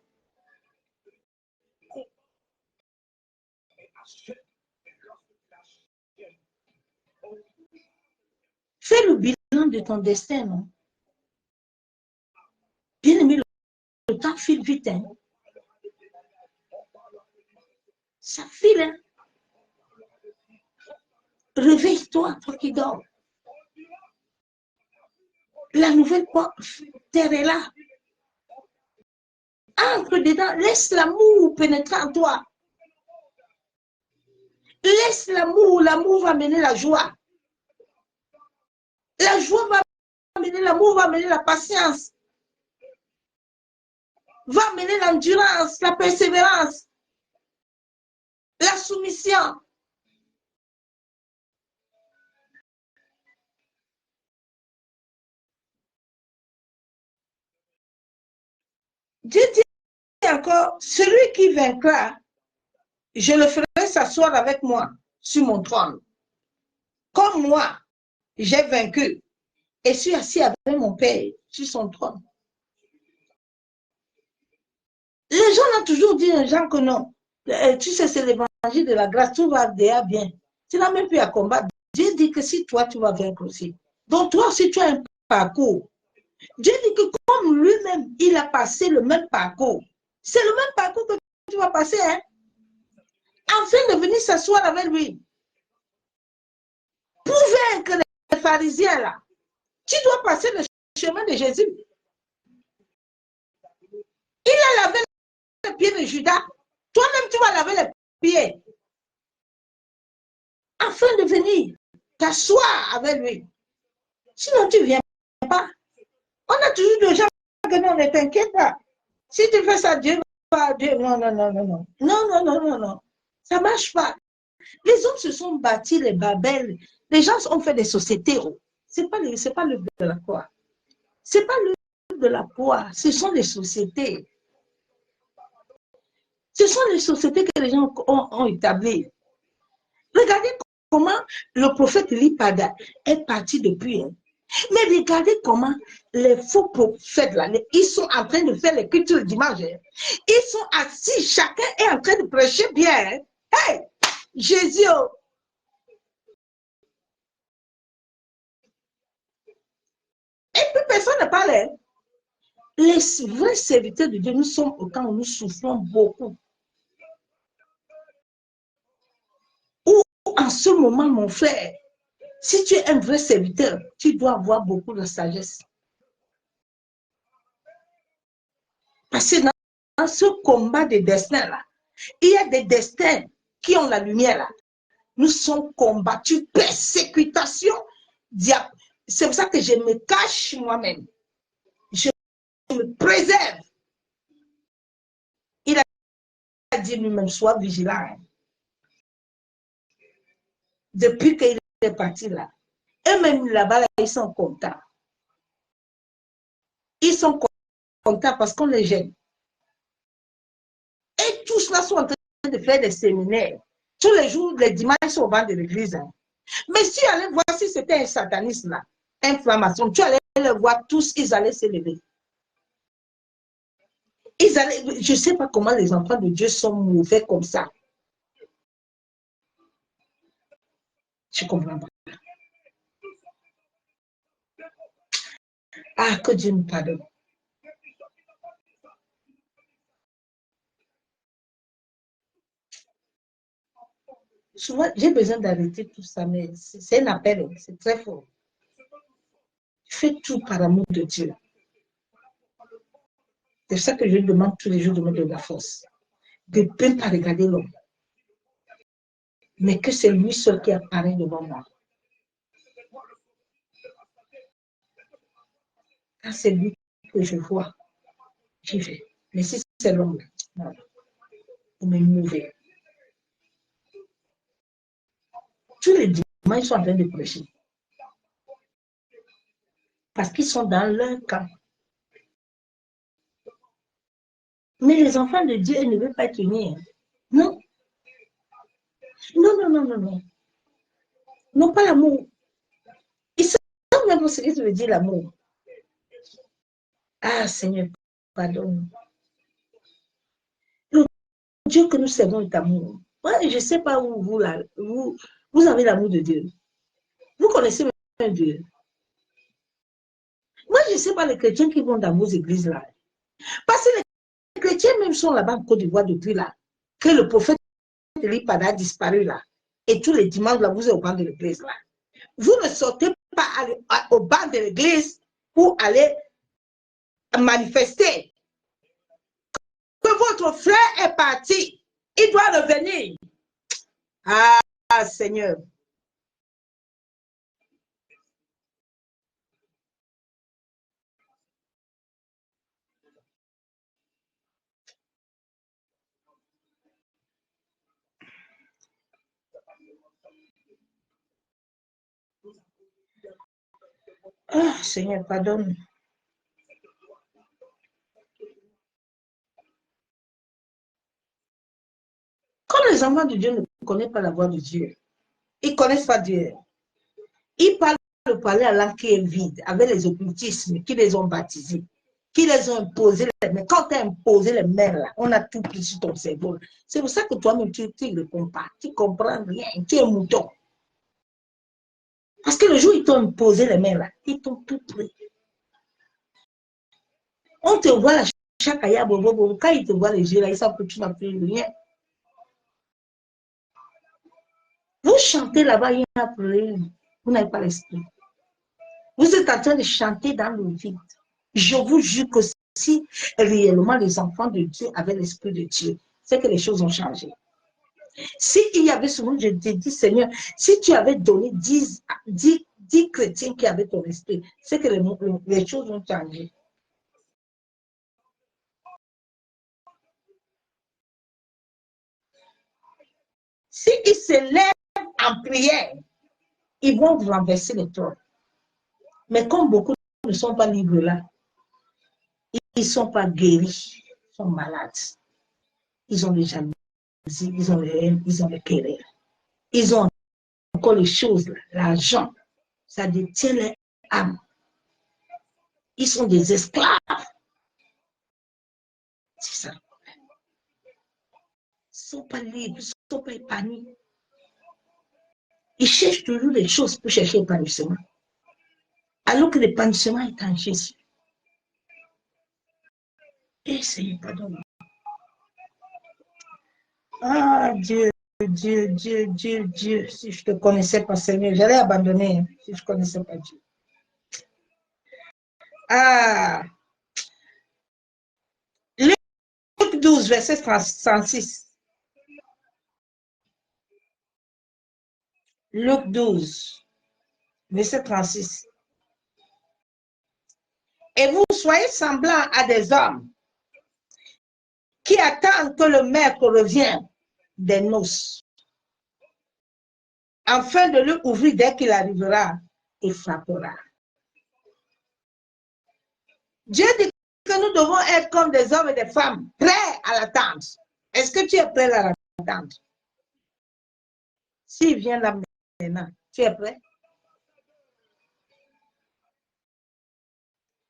Fais le bilan de ton destin, non? Bien aimé, le temps file vite. Hein? Ça file. Hein? Réveille-toi, toi qui dors. La nouvelle terre est là. Entre dedans, laisse l'amour pénétrer en toi. Laisse l'amour va mener la joie. La joie va mener l'amour, va mener la patience, va mener l'endurance, la persévérance, la soumission. Dieu dit encore, celui qui vaincra, je le ferai s'asseoir avec moi sur mon trône. Comme moi, j'ai vaincu et suis assis avec mon Père sur son trône. Les gens ont toujours dit aux gens que non. Tu sais, c'est l'évangile de la grâce, tout va déjà bien. Tu n'as même plus à combattre. Dieu dit que si toi, tu vas vaincre aussi. Donc toi aussi, tu as un parcours. Dieu dit que comme lui-même, il a passé le même parcours. C'est le même parcours que tu vas passer, hein? Afin de venir s'asseoir avec lui. Pour vaincre les pharisiens, là, tu dois passer le chemin de Jésus. Il a lavé les pieds de Judas. Toi-même, tu vas laver les pieds. Afin de venir t'asseoir avec lui. Sinon, tu ne viens pas. On a toujours des gens que non, ne t'inquiète pas. Si tu fais ça, Dieu va dire non, non, non, non, non. Non, non, non, non, non. Ça ne marche pas. Les hommes se sont bâtis les Babel. Les gens ont fait des sociétés. Ce n'est pas le but de la croix. Ce n'est pas le but de la croix. Ce sont des sociétés. Ce sont les sociétés que les gens ont établies. Regardez comment le prophète Lipada est parti depuis. Hein. Mais regardez comment les faux prophètes, là, ils sont en train de faire les cultures dimanche. Hein. Ils sont assis, chacun est en train de prêcher bien. Hein. Hey, Jésus. Et puis personne ne parlait. Les vrais serviteurs de Dieu, nous sommes au temps où nous souffrons beaucoup. Ou en ce moment, mon frère, si tu es un vrai serviteur, tu dois avoir beaucoup de sagesse. Parce que dans ce combat de destin là, il y a des destins qui ont la lumière là. Nous sommes combattus, persécutation, diable. C'est pour ça que je me cache moi-même. Je me préserve. Il a dit lui-même, sois vigilant. Depuis qu'il est parti là, eux-mêmes là-bas, là, ils sont contents. Ils sont contents parce qu'on les gêne. Et tous là sont en train de faire des séminaires. Tous les jours, les dimanches, ils sont au banc de l'église. Hein. Mais si tu allais voir si c'était un sataniste là, un franc-maçon, tu allais les voir tous, ils allaient se lever. Ils allaient, je ne sais pas comment les enfants de Dieu sont mauvais comme ça. Je ne comprends pas. Ah, que Dieu nous pardonne. Souvent, j'ai besoin d'arrêter tout ça, mais c'est un appel, c'est très fort. Fais tout par amour de Dieu. C'est ça que je demande tous les jours de me donner la force. De ne même pas regarder l'homme. Mais que c'est lui seul qui apparaît devant moi. Quand c'est lui que je vois, j'y vais. Mais si c'est l'homme, non, il me mauvais. Tous les dimanches, ils sont en train de prêcher. Parce qu'ils sont dans leur camp. Mais les enfants de Dieu, ils ne veulent pas être unis. Non. Non, non, non, non, non. Non, pas l'amour. Ils savent même ce que ça veut dire l'amour. Ah, Seigneur, pardonne. Le Dieu que nous servons est amour. Moi, je ne sais pas où vous avez l'amour de Dieu. Vous connaissez même Dieu. Moi, je ne sais pas les chrétiens qui vont dans vos églises là. Parce que les chrétiens même sont là-bas en Côte d'Ivoire depuis là. Que le prophète Lipada a disparu là. et tous les dimanches, là, vous êtes au banc de l'église. Là. Vous ne sortez pas au banc de l'église pour aller manifester. Que votre frère est parti, il doit revenir. Ah, Seigneur. Ah, Seigneur, pardonne. Comme les enfants de Dieu ne connaissent pas la voix de Dieu, ils ne connaissent pas Dieu. Ils parlent de parler à langue qui est vide, avec les occultismes qui les ont baptisés, qui les ont imposés les mains. Quand tu as imposé les mains, là, on a tout pris sur ton cerveau. C'est pour ça que toi-même, tu ne réponds pas. Tu ne comprends rien. Tu es un mouton. Parce que le jour où ils t'ont imposé les mains, là, ils t'ont tout pris. On te voit là, chaque aïe, quand ils te voient les yeux, là, ils savent que tu n'as plus rien. Vous chantez là-bas, il y a un problème. Vous n'avez pas l'esprit. Vous êtes en train de chanter dans le vide. Je vous jure que si réellement les enfants de Dieu avaient l'esprit de Dieu, c'est que les choses ont changé. S'il y avait souvent, je te dis, Seigneur, si tu avais donné 10 chrétiens qui avaient ton esprit, c'est que les choses ont changé. S'ils se lèvent en prière, ils vont renverser les trônes. Mais comme beaucoup ne sont pas libres là, ils ne sont pas guéris, ils sont malades. Ils ont des jalousies, ils ont les haines, ils ont les querelles. Ils ont encore les choses, l'argent, ça détient les âmes. Ils sont des esclaves. C'est ça. Ils ne sont pas libres, ils ne sont pas épanouis. Ils cherchent toujours des choses pour chercher l'épanouissement. Alors que l'épanouissement est en Jésus. Et Seigneur, pardonne. Ah, Dieu, Dieu, Dieu, Dieu, Dieu. Si je ne te connaissais pas, Seigneur, j'allais abandonner si je ne connaissais pas Dieu. Ah, Luc 12, verset 36. Luc 12, verset 36. Et vous soyez semblants à des hommes qui attendent que le maître revienne des noces, afin de lui ouvrir dès qu'il arrivera et frappera. Dieu dit que nous devons être comme des hommes et des femmes, prêts à l'attendre. Est-ce que tu es prêt à l'attendre? S'il vient là maintenant, tu es prêt?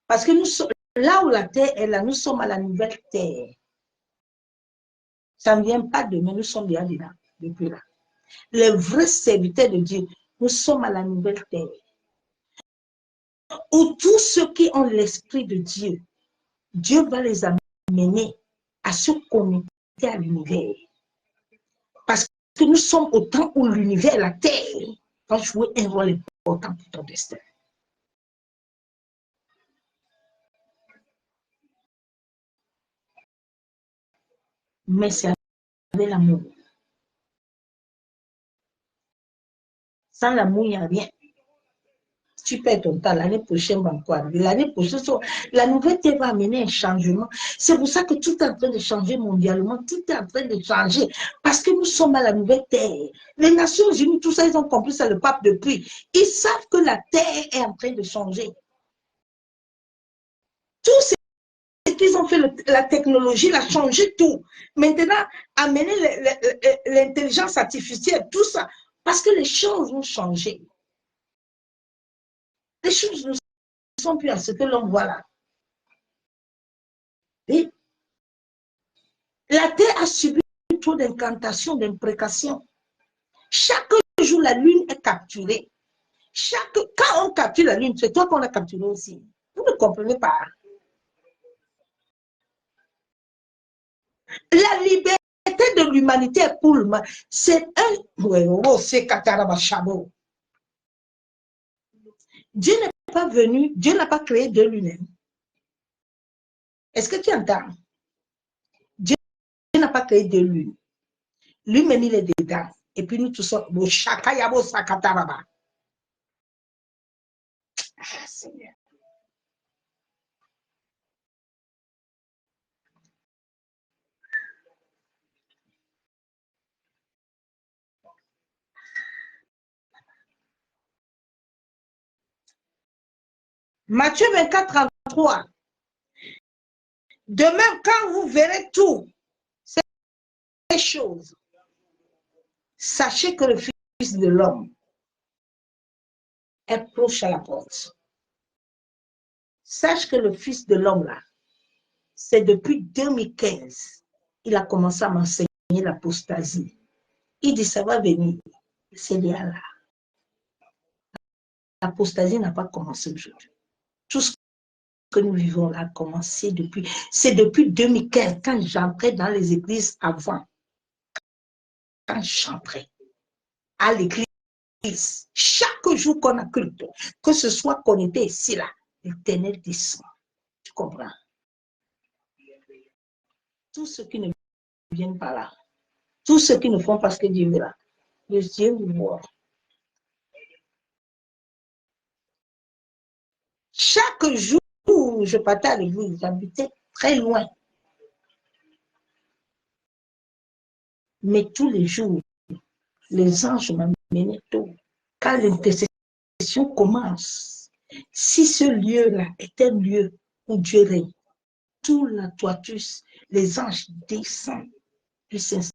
Parce que nous sommes là où la terre est là, nous sommes à la nouvelle terre. Ça ne vient pas demain, nous sommes déjà là, depuis là. Les vrais serviteurs de Dieu, nous sommes à la nouvelle terre. Où tous ceux qui ont l'esprit de Dieu, Dieu va les amener à se connecter à l'univers. Parce que nous sommes au temps où l'univers, la terre, va jouer un rôle important pour ton destin. Mais c'est avec l'amour. Sans l'amour, il n'y a rien. Tu perds ton temps, l'année prochaine va encore arriver. L'année prochaine, la nouvelle terre va amener un changement. C'est pour ça que tout est en train de changer mondialement, tout est en train de changer, parce que nous sommes à la nouvelle terre. Les Nations Unies, tout ça, ils ont compris ça, le pape depuis. Ils savent que la terre est en train de changer. Tout ce qu'ils ont fait, la technologie, a changé tout. Maintenant, amener l'intelligence artificielle, tout ça, parce que les choses ont changé. Les choses ne sont plus à ce que l'on voit là. Et la terre a subi trop d'incantations, d'imprécations. Chaque jour, la lune est capturée. Quand on capture la lune, c'est toi qu'on a capturé aussi. Vous ne comprenez pas. La liberté de l'humanité pour l'humain. C'est un... Oh, c'est Katarabachabo. Dieu n'est pas venu, Dieu n'a pas créé de lui-même. Est-ce que tu entends? Dieu n'a pas créé de lui. Lui-même, il est dedans. Et puis nous tous sommes au Shakayabo Sakataraba. Ah, Seigneur. Matthieu 24, 33. De même, quand vous verrez tout ces choses, sachez que le Fils de l'homme est proche à la porte. Sache que le Fils de l'homme, là, c'est depuis 2015, il a commencé à m'enseigner l'apostasie. Il dit, ça va venir. C'est là. L'apostasie n'a pas commencé aujourd'hui. Tout ce que nous vivons là a commencé depuis... C'est depuis 2015, quand j'entrais dans les églises avant. Quand j'entrais à l'église, chaque jour qu'on a culte, que ce soit qu'on était ici, là, l'Éternel descend. Tu comprends? Tous ceux qui ne viennent pas là, tous ceux qui ne font pas ce que Dieu veut là, le Dieu vous voit. Chaque jour où je partais à l'église, j'habitais très loin. Mais tous les jours, les anges m'amenaient tôt. Quand l'intercession commence, si ce lieu-là est un lieu où Dieu règne, tout la toiture, les anges descendent, puis s'installent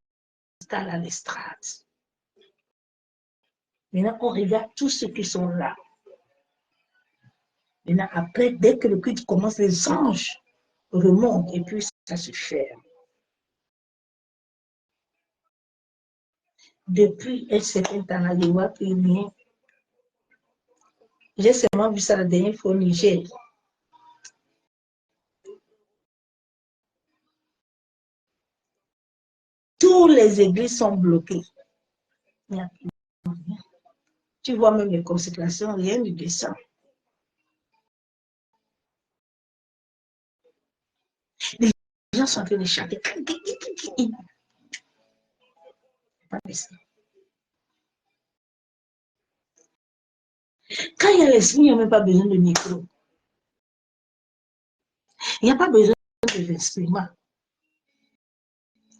à l'estrade. Maintenant, on regarde tous ceux qui sont là. Maintenant, après, dès que le culte commence, les anges remontent et puis ça se ferme. Depuis un certain temps, là, je vois plus rien. J'ai seulement vu ça la dernière fois au Niger. Toutes les églises sont bloquées. Tu vois même les consécrations, rien ne descend. Les gens sont en train de chanter. Quand il y a l'esprit, il n'y a même pas besoin de micro. Il n'y a pas besoin de l'instrument.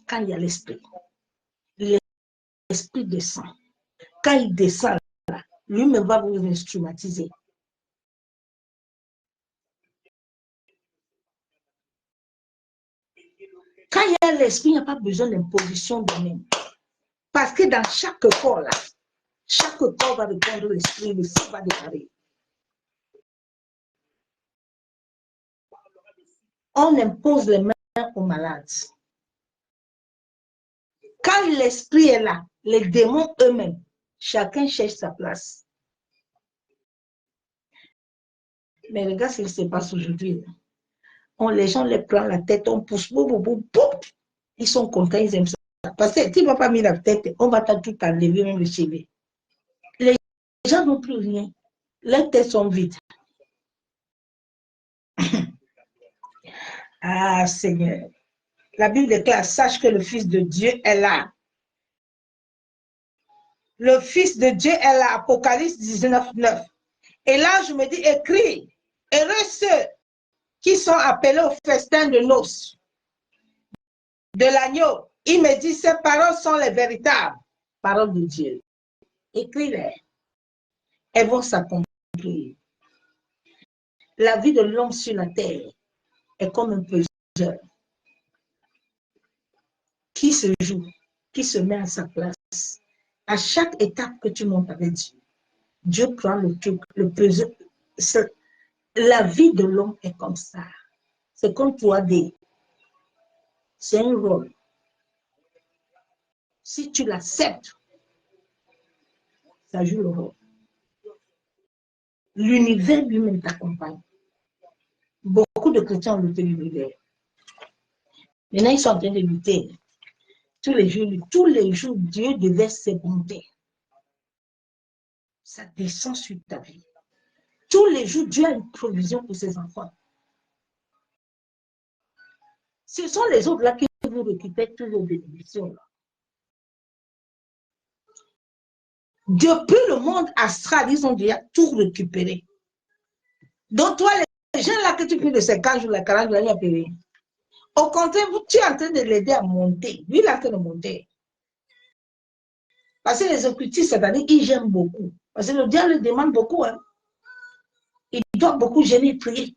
Quand il y a l'esprit descend. Quand il descend, lui-même va vous instrumentiser. Quand il y a l'esprit, il n'y a pas besoin d'imposition de même. Parce que dans chaque corps, là, chaque corps va répondre l'esprit, le feu va démarrer. On impose les mains aux malades. Quand l'esprit est là, les démons eux-mêmes, chacun cherche sa place. Mais regarde ce qui se passe aujourd'hui. Les gens les prennent la tête, on pousse, boum, boum, boum, boum. Ils sont contents, ils aiment ça. Parce que tu ne vas pas mis la tête, on va tout enlever, même le cheveu. Les gens n'ont plus rien. Les têtes sont vides. Ah, Seigneur. La Bible déclare, sache que le Fils de Dieu est là. Le Fils de Dieu est là. Apocalypse 19, 9. Et là, je me dis, écris. Heureux ceux qui sont appelés au festin de noces de l'agneau. Il me dit, ces paroles sont les véritables paroles de Dieu. Écris-les. Elles vont s'accomplir. La vie de l'homme sur la terre est comme un peseur qui se joue, qui se met à sa place. À chaque étape que tu montes avec Dieu, Dieu prend le truc, le peseur. La vie de l'homme est comme ça. C'est comme 3D. C'est un rôle. Si tu l'acceptes, ça joue le rôle. L'univers lui-même t'accompagne. Beaucoup de chrétiens ont lutté l'univers. Maintenant, ils sont en train de lutter. tous les jours, Dieu devait s'ébranler. Ça descend sur ta vie. Tous les jours, Dieu a une provision pour ses enfants. Ce sont les autres là qui vous récupèrent tous vos bénédictions. Depuis le monde astral, ils ont déjà tout récupéré. Donc, toi, les gens là que tu fais de ces 15 jours, les 40 jours, il n'y a plus rien. Au contraire, tu es en train de l'aider à monter. Lui, il est en train de monter. Parce que les occultistes, c'est-à-dire, ils gênent beaucoup. Parce que le diable le demande beaucoup. Hein. Il doit beaucoup gêner et prier.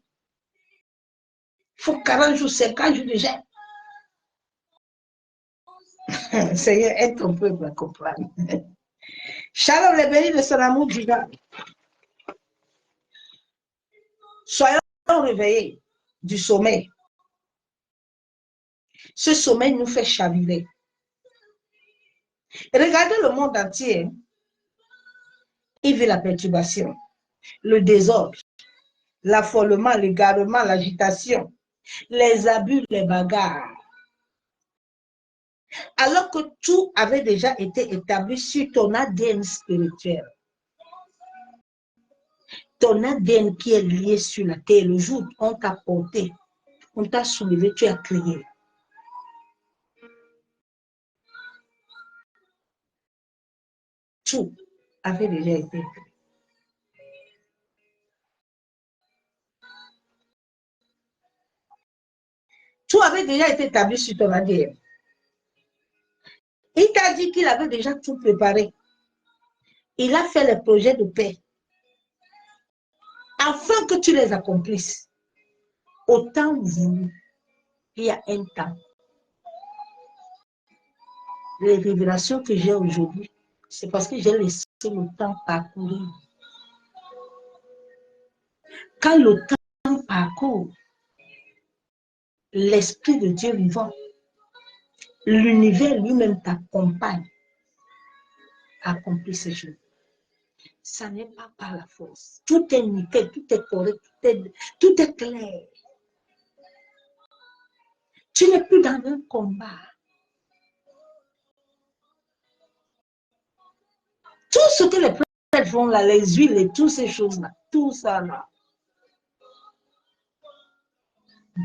Il faut 40 jours, 50 jours de gêne. Seigneur, aide ton peuple à comprendre. Shalom, les bénis de son amour divin. Soyons réveillés du sommeil. Ce sommeil nous fait chavirer. Regardez le monde entier. Il vit la perturbation, le désordre, l'affolement, l'égarement, l'agitation, les abus, les bagarres. Alors que tout avait déjà été établi sur ton ADN spirituel. Ton ADN qui est lié sur la terre, le jour où on t'a porté, on t'a soulevé, tu as crié. Tout avait déjà été établi. Tout avait déjà été établi sur ton ADN. Il t'a dit qu'il avait déjà tout préparé. Il a fait les projets de paix. Afin que tu les accomplisses. Au temps voulu, il y a un temps. Les révélations que j'ai aujourd'hui, c'est parce que j'ai laissé le temps parcourir. Quand le temps parcourt, l'Esprit de Dieu vivant, l'univers lui-même t'accompagne à accomplir ces choses. Ça n'est pas par la force. Tout est nickel, tout est correct, tout est clair. Tu n'es plus dans un combat. Tout ce que les prêtres font là, les huiles et toutes ces choses-là, tout ça là,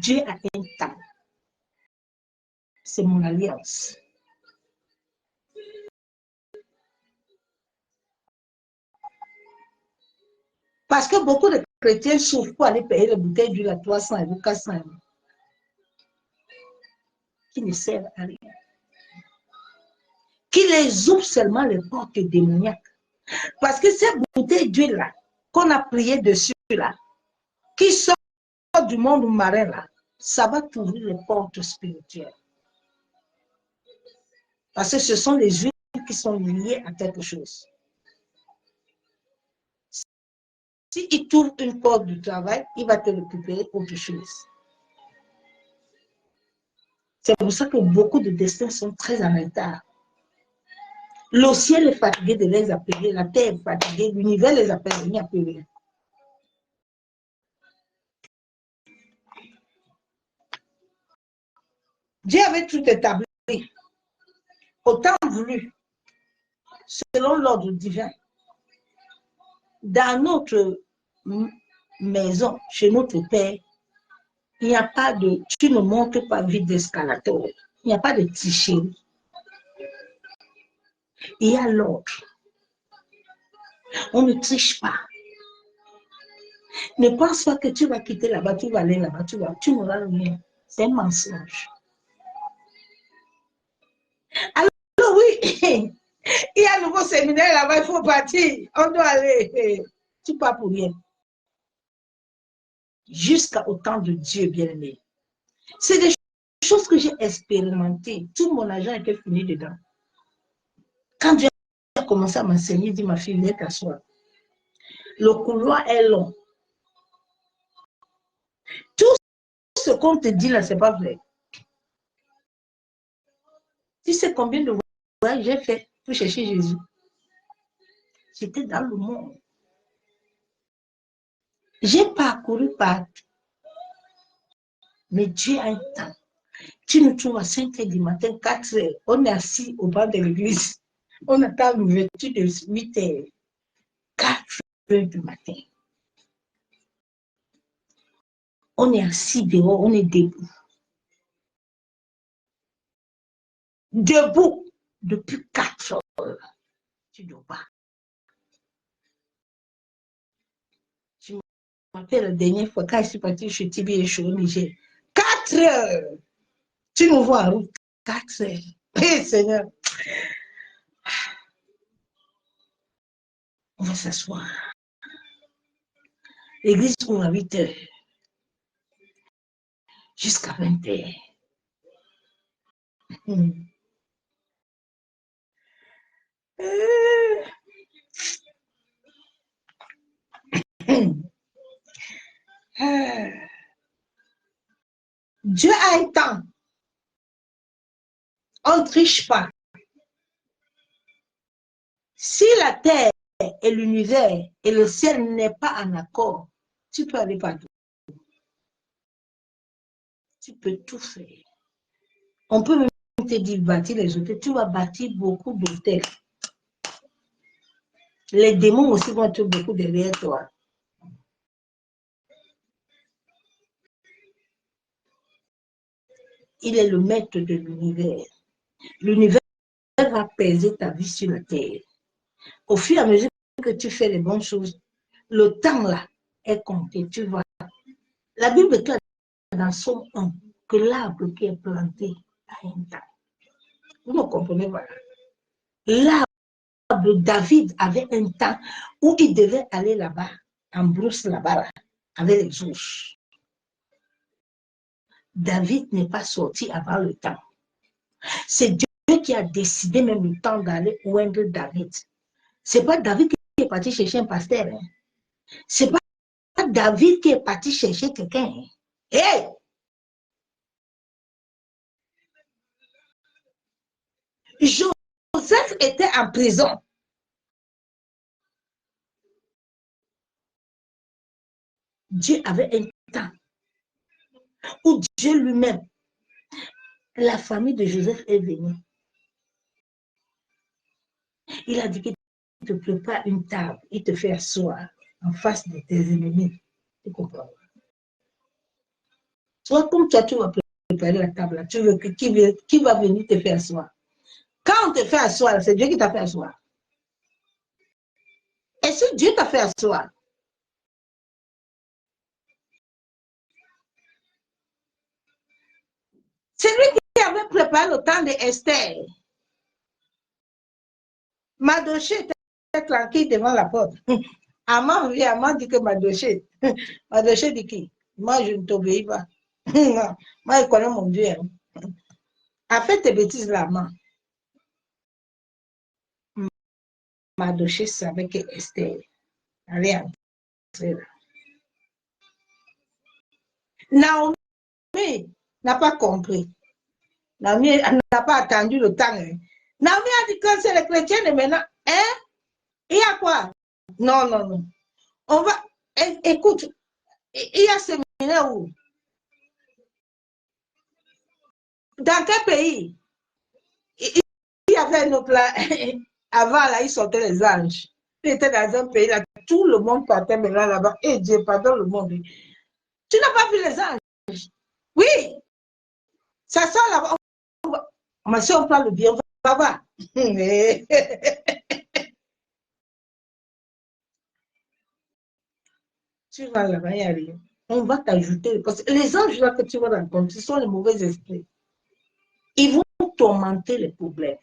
Dieu a un temps. C'est mon alliance. Parce que beaucoup de chrétiens souffrent pour aller payer les bouteilles d'huile à 300 euros, 400 euros, qui ne servent à rien. Qui les ouvrent seulement les portes démoniaques. Parce que ces bouteilles d'huile-là, qu'on a prié dessus, là, qui sortent du monde marin, là, ça va t'ouvrir les portes spirituelles. Parce que ce sont les huiles qui sont liées à quelque chose. Si il t'ouvre une porte du travail, il va te récupérer autre chose. C'est pour ça que beaucoup de destins sont très en retard. Le ciel est fatigué de les appeler, la terre est fatiguée, l'univers les appelle, il n'y a plus rien. Dieu avait tout établi, au temps voulu, selon l'ordre divin. Dans notre maison, chez notre Père, il n'y a pas de, tu ne montes pas vite d'escalator, il n'y a pas de tricherie. Il y a l'ordre. On ne triche pas. Ne pense pas que tu vas quitter là-bas, tu vas aller là-bas, tu n'auras rien. C'est un mensonge. Alors oui, il y a un nouveau séminaire là-bas, il faut partir. On doit aller. Tu pars pour rien. Jusqu'au temps de Dieu bien-aimé. C'est des choses que j'ai expérimentées. Tout mon argent était fini dedans. Quand Dieu a commencé à m'enseigner, il dit, ma fille, viens t'asseoir. Le couloir est long. Tout ce qu'on te dit là, ce n'est pas vrai. Tu sais combien de voyages j'ai fait pour chercher Jésus? J'étais dans le monde. J'ai parcouru partout. Mais Dieu a un temps. Tu nous trouves à 5 heures du matin, 4 heures. On est assis au banc de l'église. On attend l'ouverture de 8 heures. 4 heures du matin. On est assis dehors, on est debout. Debout depuis 4 heures. Tu ne dors pas. Je me rappelle la dernière fois quand je suis partie chez Tibi et chez Niger. 4 heures. Tu nous vois en route. 4 heures. Hé, Seigneur. On va s'asseoir. L'église ouvre à 8 heures. Jusqu'à 20 heures. Dieu a un temps. On ne triche pas. Si la terre et l'univers et le ciel n'est pas en accord, tu peux aller partout. Tu peux tout faire. On peut même te dire bâtir les hôtels. Tu vas bâtir beaucoup d'hôtels. Les démons aussi vont être beaucoup derrière toi. Il est le maître de l'univers. L'univers va peser ta vie sur la terre. Au fur et à mesure que tu fais les bonnes choses, le temps là est compté. Tu vois. La Bible déclare dans Somme 1 que l'arbre qui est planté a un temps. Vous ne comprenez pas. L'arbre David avait un temps où il devait aller là-bas, en brousse là-bas, là, avec les ours. David n'est pas sorti avant le temps. C'est Dieu qui a décidé même le temps d'aller oindre David. Ce n'est pas David qui est parti chercher un pasteur. Hein. Ce n'est pas David qui est parti chercher quelqu'un. Hein. Hey! Joseph était en prison. Dieu avait un temps où Dieu lui-même, la famille de Joseph est venue. Il a dit qu'il te prépare une table, il te fait asseoir en face de tes ennemis. Tu comprends? Soit comme toi, tu vas préparer la table, là, tu veux que qui va venir te faire asseoir? Quand on te fait asseoir, c'est Dieu qui t'a fait asseoir. Et si Dieu t'a fait asseoir, c'est lui qui avait préparé le temps d'Esther. Mardoché était tranquille devant la porte. Aman dit que Mardoché dit qui? Moi, je ne t'obéis pas. Moi, je connais mon Dieu. A fait tes bêtises là, Aman. Mardoché savait que Esther allait entrer là. Naomi n'a pas compris. Naomi n'a pas attendu le temps. Hein. Naomi a dit que c'est les chrétiens de maintenant. Hein? Il y a quoi? Non, non, non. On va. Écoute, il y a séminaire où? Dans quel pays? Il y avait nos plans. Avant, là, ils sortaient les anges. Il était dans un pays, là, tout le monde partait maintenant là-bas. Et Dieu, pardon le monde. Tu n'as pas vu les anges? Oui, ça sort là-bas. Mais si on parle bien, on va voir. Tu vas là-bas, il n'y a rien. On va t'ajouter. Parce que les anges là que tu vas rencontrer, ce sont les mauvais esprits. Ils vont tourmenter les problèmes.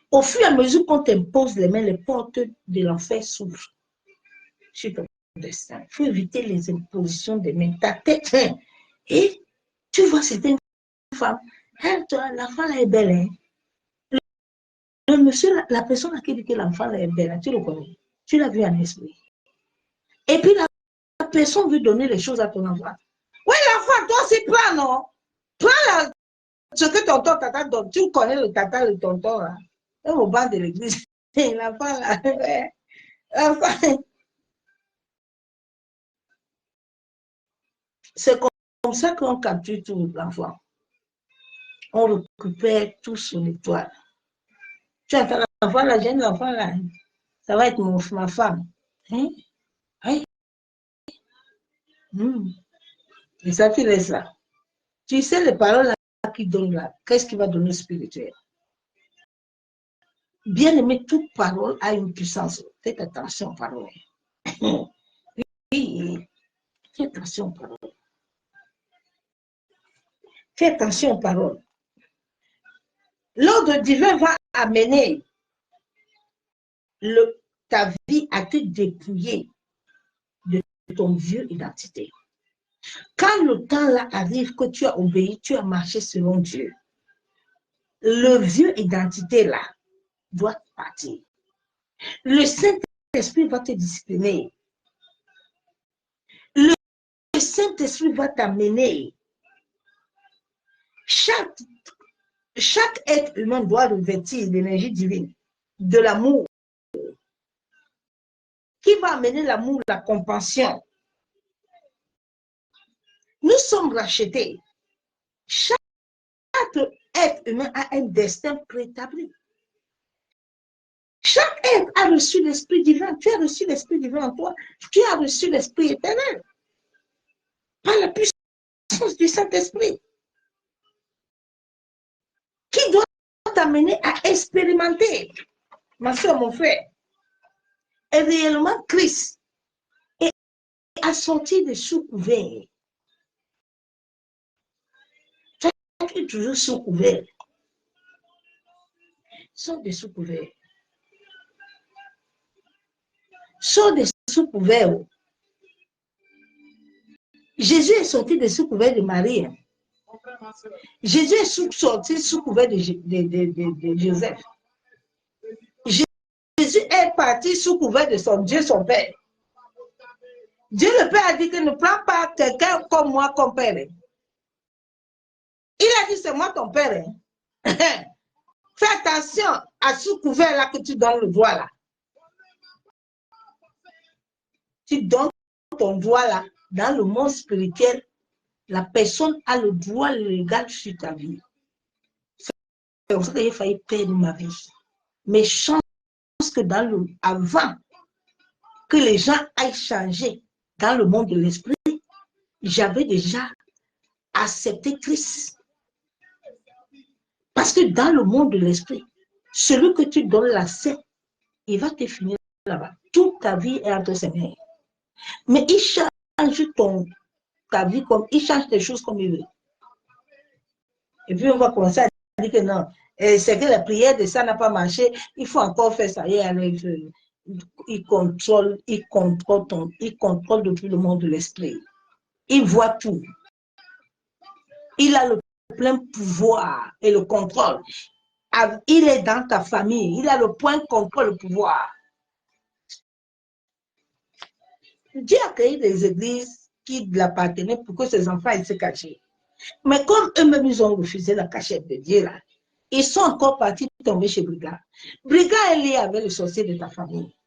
Au fur et à mesure qu'on t'impose les mains, les portes de l'enfer s'ouvrent sur ton destin. Il faut éviter les impositions des mains. Ta tête, hein. Et tu vois certaines femmes, hein, toi, la femme est belle. Hein. Le monsieur, la personne qui dit que l'enfant est belle, tu le connais. Tu l'as vu en esprit. Et puis la personne veut donner les choses à ton enfant. Oui, l'enfant, toi aussi, prends, non? Prends ce que tonton tata donne. Tu connais le tata, le tonton, là. Au banc de l'église. L'enfant, là. L'enfant. C'est comme ça qu'on capture tout l'enfant. On récupère tout son étoile. Tu entends l'enfant, la jeune l'enfant là, ça va être ma femme. Hein? Oui. Et ça, tu laisses là. Tu sais les paroles là qui donnent là, qu'est-ce qui va donner spirituel? Bien aimé, toute parole a une puissance. Faites attention aux paroles. Oui, fais attention aux paroles. Fais attention aux paroles. L'ordre divin va amener ta vie à te dépouiller de ton vieux identité. Quand le temps là arrive que tu as obéi, tu as marché selon Dieu, le vieux identité là doit partir. Le Saint-Esprit va te discipliner. Le Saint-Esprit va t'amener. Chaque être humain doit revêtir l'énergie divine, de l'amour, qui va amener l'amour, la compassion. Nous sommes rachetés. Chaque être humain a un destin préétabli. Chaque être a reçu l'Esprit divin. Tu as reçu l'Esprit divin en toi. Tu as reçu l'Esprit éternel. Par la puissance du Saint-Esprit. Qui doit t'amener à expérimenter, ma soeur, mon frère, est réellement Christ et à sortir de sous-couvert. Tu es toujours sous-couvert. Sors de sous-couvert. Sors de sous-couvert. Jésus est sorti de sous-couvert de Marie. Jésus est sorti sous couvert de Joseph. Jésus est parti sous couvert de son Dieu, son Père. Dieu le Père a dit que ne prends pas quelqu'un comme moi comme Père. Il a dit c'est moi ton Père. Fais attention à sous couvert là que tu donnes le doigt là. Tu donnes ton doigt là dans le monde spirituel. La personne a le droit légal sur ta vie. C'est pour ça qu'il a failli perdre ma vie. Mais je pense que avant que les gens aillent changer dans le monde de l'esprit, j'avais déjà accepté Christ. Parce que dans le monde de l'esprit, celui que tu donnes l'accès, il va te finir là-bas. Toute ta vie est entre ses mains. Mais il change ta vie comme il change des choses comme il veut. Et puis on va commencer à dire que non, c'est que la prière de ça n'a pas marché, il faut encore faire ça. Il contrôle depuis le monde de l'esprit. Il voit tout. Il a le plein pouvoir et le contrôle. Il est dans ta famille. Il a le point de contrôle, le pouvoir. Dieu a créé des églises qui l'appartenaient pour que ses enfants aient se cacher. Mais comme eux-mêmes, ils ont refusé la cachette de Dieu, là, ils sont encore partis tomber chez Briga. Briga est lié avec le sorcier de ta famille.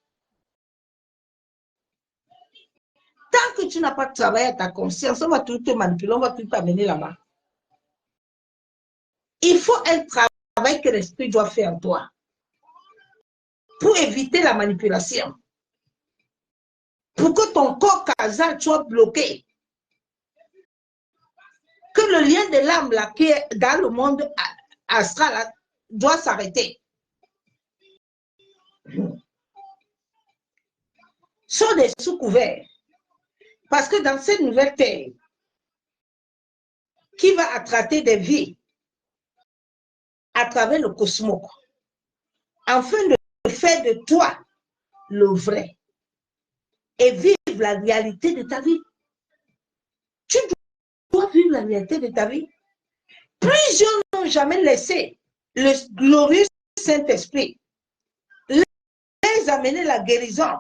Tant que tu n'as pas travaillé à ta conscience, on va tout te manipuler, on va tout t'amener là-bas. Il faut un travail que l'esprit doit faire en toi pour éviter la manipulation. Pour que ton corps causal soit bloqué. Que le lien de l'âme là qui est dans le monde astral là, doit s'arrêter. Sont des sous-couverts. Parce que dans cette nouvelle terre, qui va attraper des vies à travers le cosmos, afin de faire de toi le vrai et vivre la réalité de ta vie. Tu dois vivre la réalité de ta vie. Plusieurs n'ont jamais laissé le glorieux Saint-Esprit les amener la guérison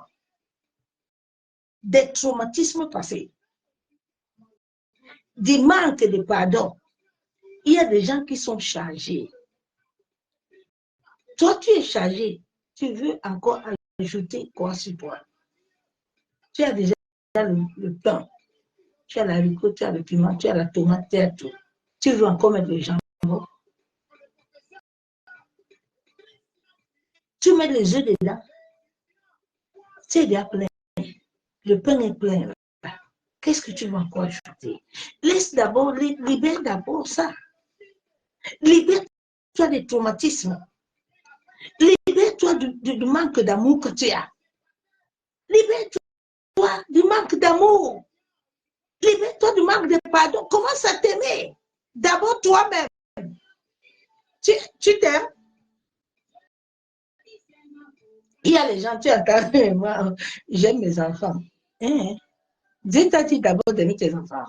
des traumatismes passés, du manque de pardon. Il y a des gens qui sont chargés. Toi, tu es chargé. Tu veux encore ajouter quoi sur toi? Tu as déjà le temps tu as l'haricot, tu as le piment, tu as la tomate, tu as tout. Tu veux encore mettre le jambon. Tu mets les œufs dedans. C'est déjà plein. Le pain est plein. Qu'est-ce que tu veux encore ajouter? Laisse d'abord, libère d'abord ça. Libère-toi des traumatismes. Libère-toi du manque d'amour que tu as. Libère-toi du manque d'amour. Libère-toi du manque de pardon. Commence à t'aimer. D'abord toi-même. Tu t'aimes? Il y a les gens, tu entends, moi, j'aime mes enfants. Hein? Dieu t'a dit d'abord d'aimer tes enfants.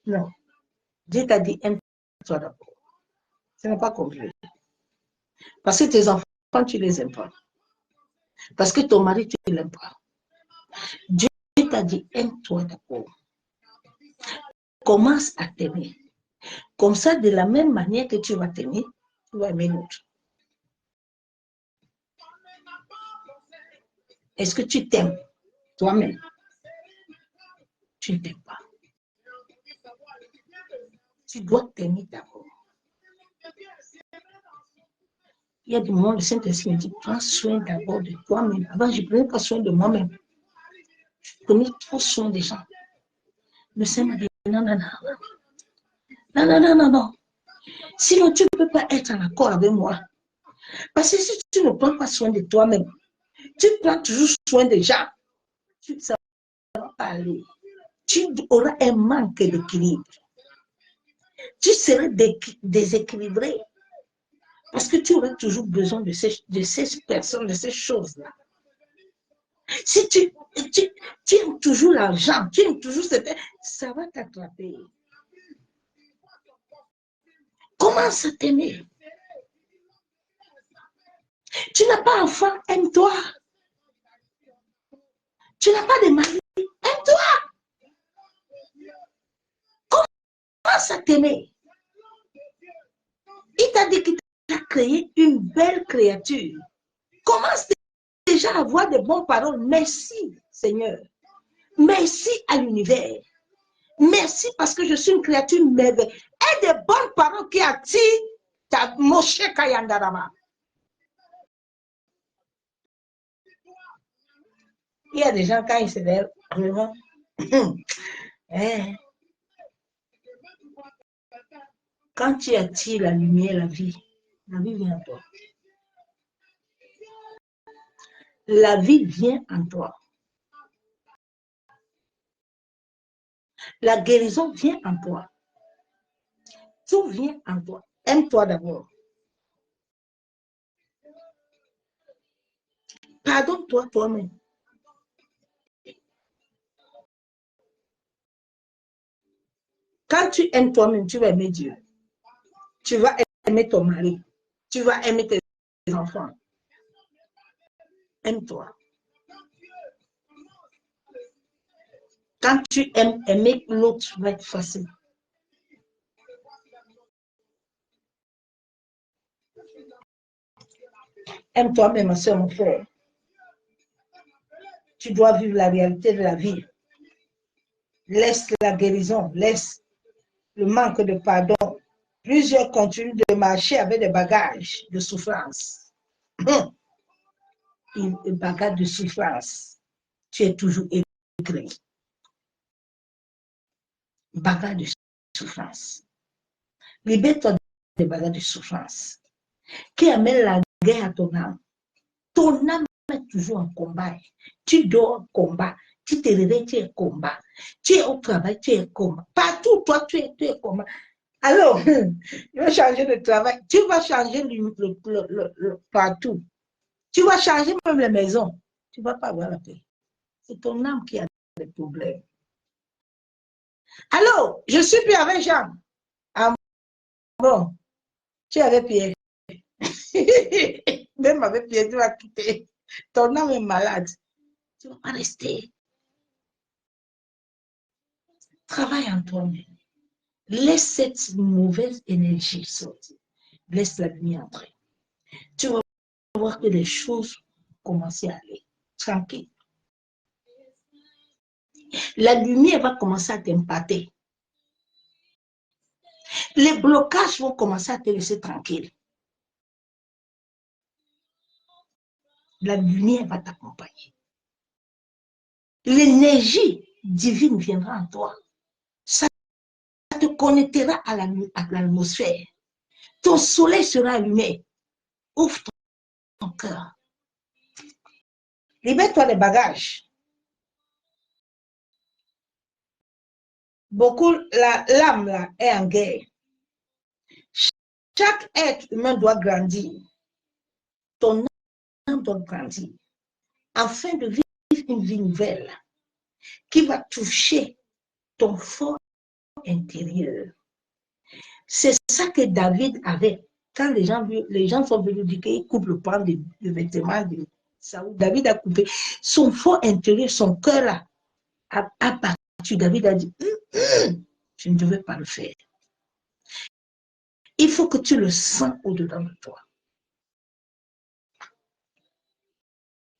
Non. Dieu t'a dit aime-toi d'abord. Ce n'est pas compris. Parce que tes enfants, tu ne les aimes pas. Parce que ton mari, tu ne l'aimes pas. Dieu t'a dit aime-toi d'abord. Commence à t'aimer. Comme ça, de la même manière que tu vas t'aimer, tu vas aimer l'autre. Est-ce que tu t'aimes toi-même? Tu ne t'aimes pas. Tu dois t'aimer d'abord. Il y a du monde, le Saint-Esprit me dit, prends soin d'abord de toi-même. Avant, je ne prenais pas soin de moi-même. Je prenais trop soin des gens. Le Seigneur m'a dit, non, non, non. Non, non, non, non, non. Sinon, tu ne peux pas être en accord avec moi. Parce que si tu ne prends pas soin de toi-même, tu prends toujours soin des gens, ça ne va pas aller. Tu auras un manque d'équilibre. Tu seras déséquilibré. Parce que tu auras toujours besoin de ces personnes, de ces choses-là. Si tu aimes toujours l'argent, tu aimes toujours ça va t'attraper. Commence à t'aimer. Tu n'as pas d'enfant, aime-toi. Tu n'as pas de mari, aime-toi. Commence à t'aimer. Il t'a dit qu'il t'a créé une belle créature. Commence déjà à avoir de bonnes paroles. Merci, Seigneur. Merci à l'univers. Merci parce que je suis une créature merveilleuse. Et de bonnes paroles qui attirent ta Moshe Kayandarama. Il y a des gens, quand ils se lèvent, vraiment, quand tu attires la lumière, la vie vient en toi. La vie vient en toi. La guérison vient en toi. Tout vient en toi. Aime-toi d'abord. Pardonne-toi toi-même. Quand tu aimes toi-même, tu vas aimer Dieu. Tu vas aimer ton mari. Tu vas aimer tes enfants. Aime-toi. Quand tu aimes, aimer l'autre va être facile. Aime-toi même, ma soeur, mon frère. Tu dois vivre la réalité de la vie. Laisse la guérison, laisse le manque de pardon. Plusieurs continuent de marcher avec des bagages de souffrance. Une bagage de souffrance. Tu es toujours écrit. Bagage de souffrance. Libère-toi des bagages de souffrance. Qui amène la guerre à ton âme. Ton âme est toujours en combat. Tu dors en combat. Tu te réveilles, tu es en combat. Tu es au travail, tu es en combat. Partout, toi, tu es en combat. Alors, tu vas changer de travail. Tu vas changer partout. Tu vas changer même les maisons. Tu ne vas pas avoir la paix. C'est ton âme qui a des problèmes. Alors, je suis plus avec Jean. Ah bon, tu es avec Pierre. Même avec Pierre, tu vas quitter. Ton âme est malade. Tu ne vas pas rester. Travaille en toi-même. Laisse cette mauvaise énergie sortir. Laisse la lumière entrer. Tu vas voir que les choses commencent à aller. Tranquille. La lumière va commencer à t'impacter. Les blocages vont commencer à te laisser tranquille. La lumière va t'accompagner. L'énergie divine viendra en toi. Ça te connectera à l'atmosphère. Ton soleil sera allumé. Ouvre ton cœur. Libère-toi des bagages. Beaucoup, l'âme là est en guerre. Chaque être humain doit grandir. Ton âme doit grandir. Afin de vivre une vie nouvelle qui va toucher ton fort intérieur. C'est ça que David avait. Quand les gens sont venus dire qu'il coupe le pan de vêtements de Saoul, David a coupé. Son fort intérieur, son cœur là, a battu. David a dit, je ne devais pas le faire. Il faut que tu le sens au-dedans de toi.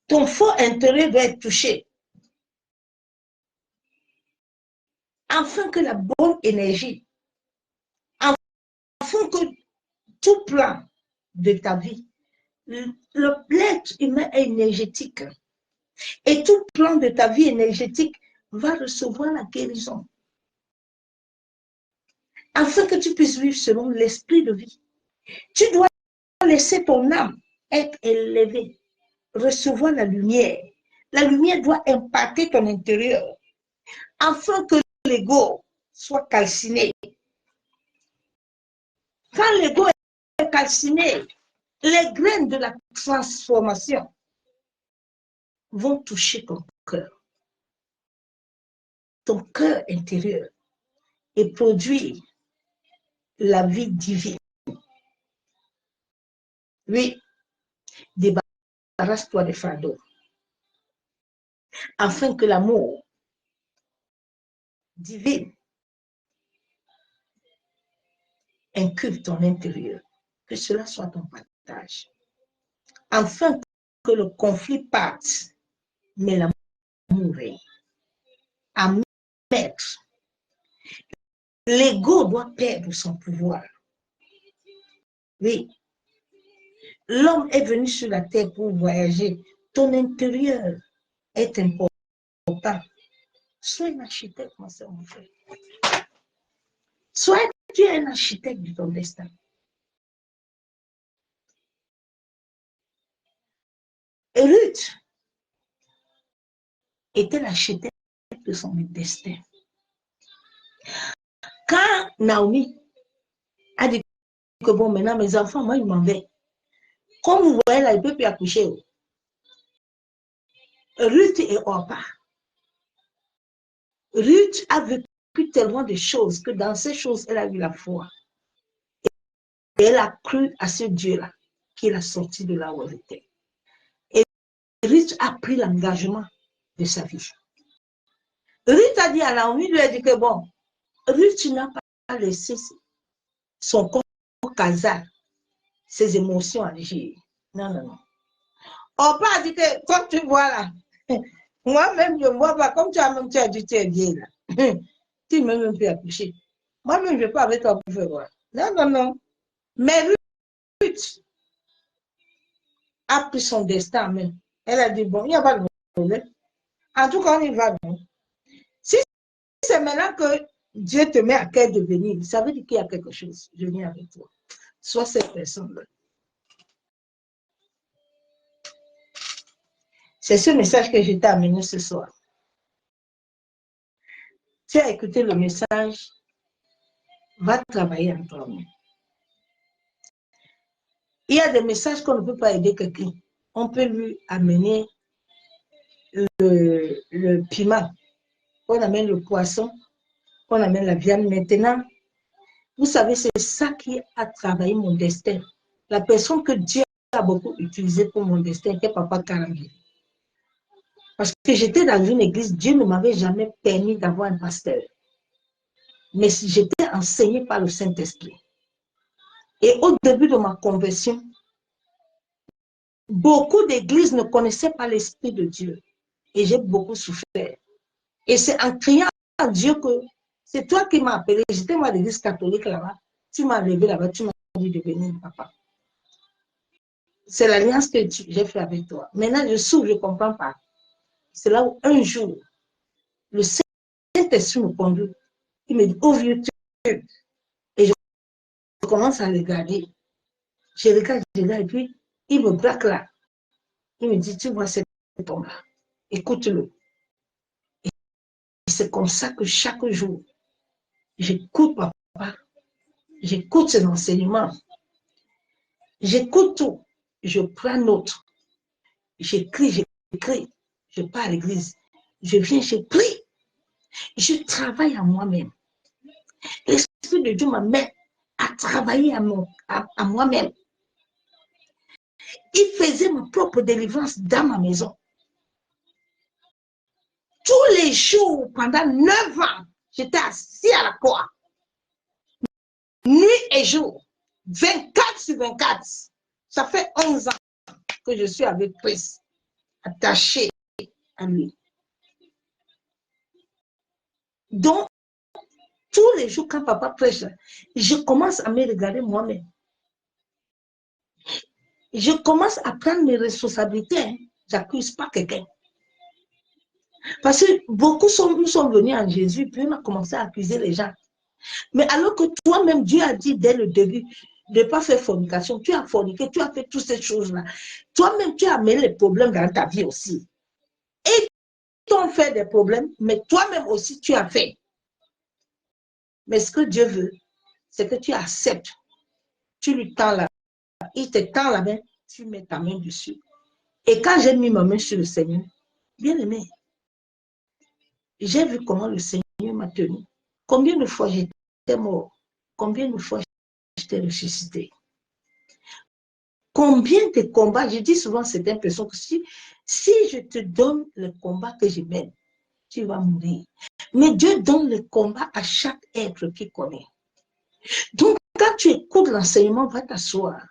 Ton fort intérieur doit être touché. Afin que la bonne énergie, afin que tout plan de ta vie, l'être humain est énergétique. Et tout plan de ta vie énergétique va recevoir la guérison. Afin que tu puisses vivre selon l'esprit de vie. Tu dois laisser ton âme être élevée, recevoir la lumière. La lumière doit impacter ton intérieur. Afin que l'ego soit calciné. Quand l'ego est calciné, les graines de la transformation vont toucher ton cœur. Ton cœur intérieur et produire la vie divine. Oui, débarrasse-toi des fardeaux. Afin que l'amour divin inculque ton intérieur. Que cela soit ton partage. Afin que le conflit parte, mais l'amour règne. À mettre. L'ego doit perdre son pouvoir. Oui. L'homme est venu sur la terre pour voyager. Ton intérieur est important. Sois un architecte, mon soeur, mon frère. Sois tu es un architecte de ton destin. Et Ruth était l'architecte de son destin. Quand Naomi a dit que bon, maintenant mes enfants, moi, ils m'en vais. Comme vous voyez là, il ne peut plus accoucher. Ruth et Orpa. Ruth a vécu tellement de choses que dans ces choses, elle a eu la foi. Et elle a cru à ce Dieu-là qui l'a sorti de là où elle était. Et Ruth a pris l'engagement de sa vie. Ruth a dit à Naomi, lui a dit que bon, Ruth n'a pas laissé son corps casar, ses émotions agir. Non, non, non. Orpa a dit que, comme tu vois là, moi-même, je ne vois pas, comme tu as dit, tu es vieille là. Tu ne m'as même plus accoucher. Moi-même, je ne vais pas avec toi pour faire voir. Non, non, non. Mais Ruth a pris son destin en main. Elle a dit, bon, il n'y a pas de problème. En tout cas, on y va. Non? Si c'est maintenant que Dieu te met à cœur de venir, ça veut dire qu'il y a quelque chose. Je viens avec toi. Sois cette personne-là. C'est ce message que je t'ai amené ce soir. Tu as écouté le message, va travailler en toi-même. Il y a des messages qu'on ne peut pas aider quelqu'un. On peut lui amener le piment, on amène le poisson, on amène la viande. Maintenant, vous savez, c'est ça qui a travaillé mon destin. La personne que Dieu a beaucoup utilisée pour mon destin, était Papa Karangi. Parce que j'étais dans une église, Dieu ne m'avait jamais permis d'avoir un pasteur. Mais j'étais enseignée par le Saint-Esprit. Et au début de ma conversion, beaucoup d'églises ne connaissaient pas l'Esprit de Dieu. Et j'ai beaucoup souffert. Et c'est en criant à Dieu que c'est toi qui m'as appelé. J'étais moi à l'église catholique là-bas. Tu m'as levé là-bas, tu m'as dit de venir, papa. C'est l'alliance que j'ai fait avec toi. Maintenant, je souffre, je ne comprends pas. C'est là où un jour, le Saint-Esprit me conduit. Il me dit, ouvre YouTube. Et je commence à regarder. Je regarde, et puis il me braque là. Il me dit, tu vois cet homme-là, écoute-le. Et c'est comme ça que chaque jour, j'écoute papa, j'écoute ses enseignements, j'écoute tout, je prends note, j'écris, je pars à l'église, je viens, je prie, je travaille à moi-même. L'Esprit de Dieu m'amène à travailler à moi-même. Il faisait ma propre délivrance dans ma maison. Tous les jours, pendant 9 ans, j'étais assis à la porte. Nuit et jour, 24/24. Ça fait 11 ans que je suis avec Christ, attaché à lui. Donc, tous les jours, quand papa prêche, je commence à me regarder moi-même. Je commence à prendre mes responsabilités. Je n'accuse pas quelqu'un. Parce que beaucoup nous sommes venus en Jésus, puis on a commencé à accuser les gens. Mais alors que toi-même, Dieu a dit dès le début de ne pas faire fornication, tu as forniqué, tu as fait toutes ces choses-là. Toi-même, tu as amené les problèmes dans ta vie aussi. Et tu as fait des problèmes, mais toi-même aussi, tu as fait. Mais ce que Dieu veut, c'est que tu acceptes. Tu lui tends la main, il te tend la main, tu mets ta main dessus. Et quand j'ai mis ma main sur le Seigneur, bien aimé, j'ai vu comment le Seigneur m'a tenu. Combien de fois j'étais mort? Combien de fois j'étais ressuscité? Combien de combats? Je dis souvent à certaines personnes que si je te donne le combat que je mène, tu vas mourir. Mais Dieu donne le combat à chaque être qui connaît. Donc, quand tu écoutes l'enseignement, va t'asseoir.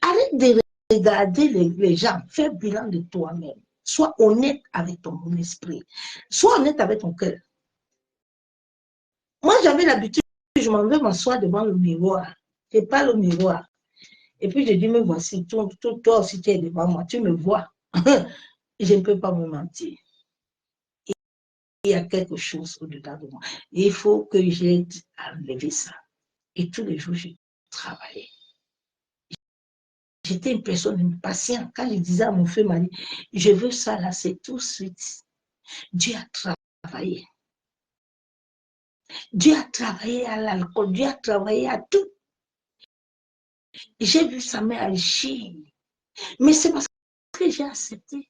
Arrête de regarder les gens. Fais bilan de toi-même. Sois honnête avec ton esprit. Sois honnête avec ton cœur. Moi, j'avais l'habitude, je m'en vais m'asseoir devant le miroir. Je parle au miroir. Et puis, je dis, me voici, toi aussi, tu es devant moi, tu me vois. Je ne peux pas me mentir. Il y a quelque chose au-dedans de moi. Il faut que j'aide à enlever ça. Et tous les jours, je travaillais. J'étais une personne impatiente. Quand je disais à mon feu mari, je veux ça là, c'est tout de suite. Dieu a travaillé. Dieu a travaillé à l'alcool, Dieu a travaillé à tout. J'ai vu sa mère agir. Mais c'est parce que j'ai accepté.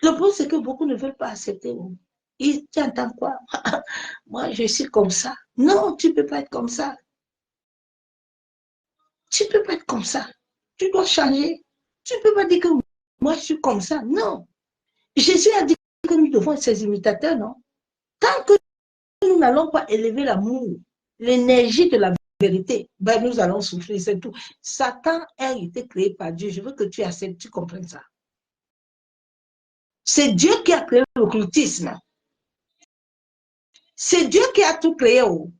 Le problème, c'est que beaucoup ne veulent pas accepter. Tu entends quoi? Moi, je suis comme ça. Non, tu ne peux pas être comme ça. Tu ne peux pas être comme ça. Tu dois changer. Tu ne peux pas dire que moi, je suis comme ça. Non. Jésus a dit que nous devons être ses imitateurs, non? Tant que nous n'allons pas élever l'amour, l'énergie de la vérité, ben nous allons souffrir, c'est tout. Satan a été créé par Dieu. Je veux que tu acceptes, tu comprennes ça. C'est Dieu qui a créé l'occultisme. C'est Dieu qui a tout créé. Oh.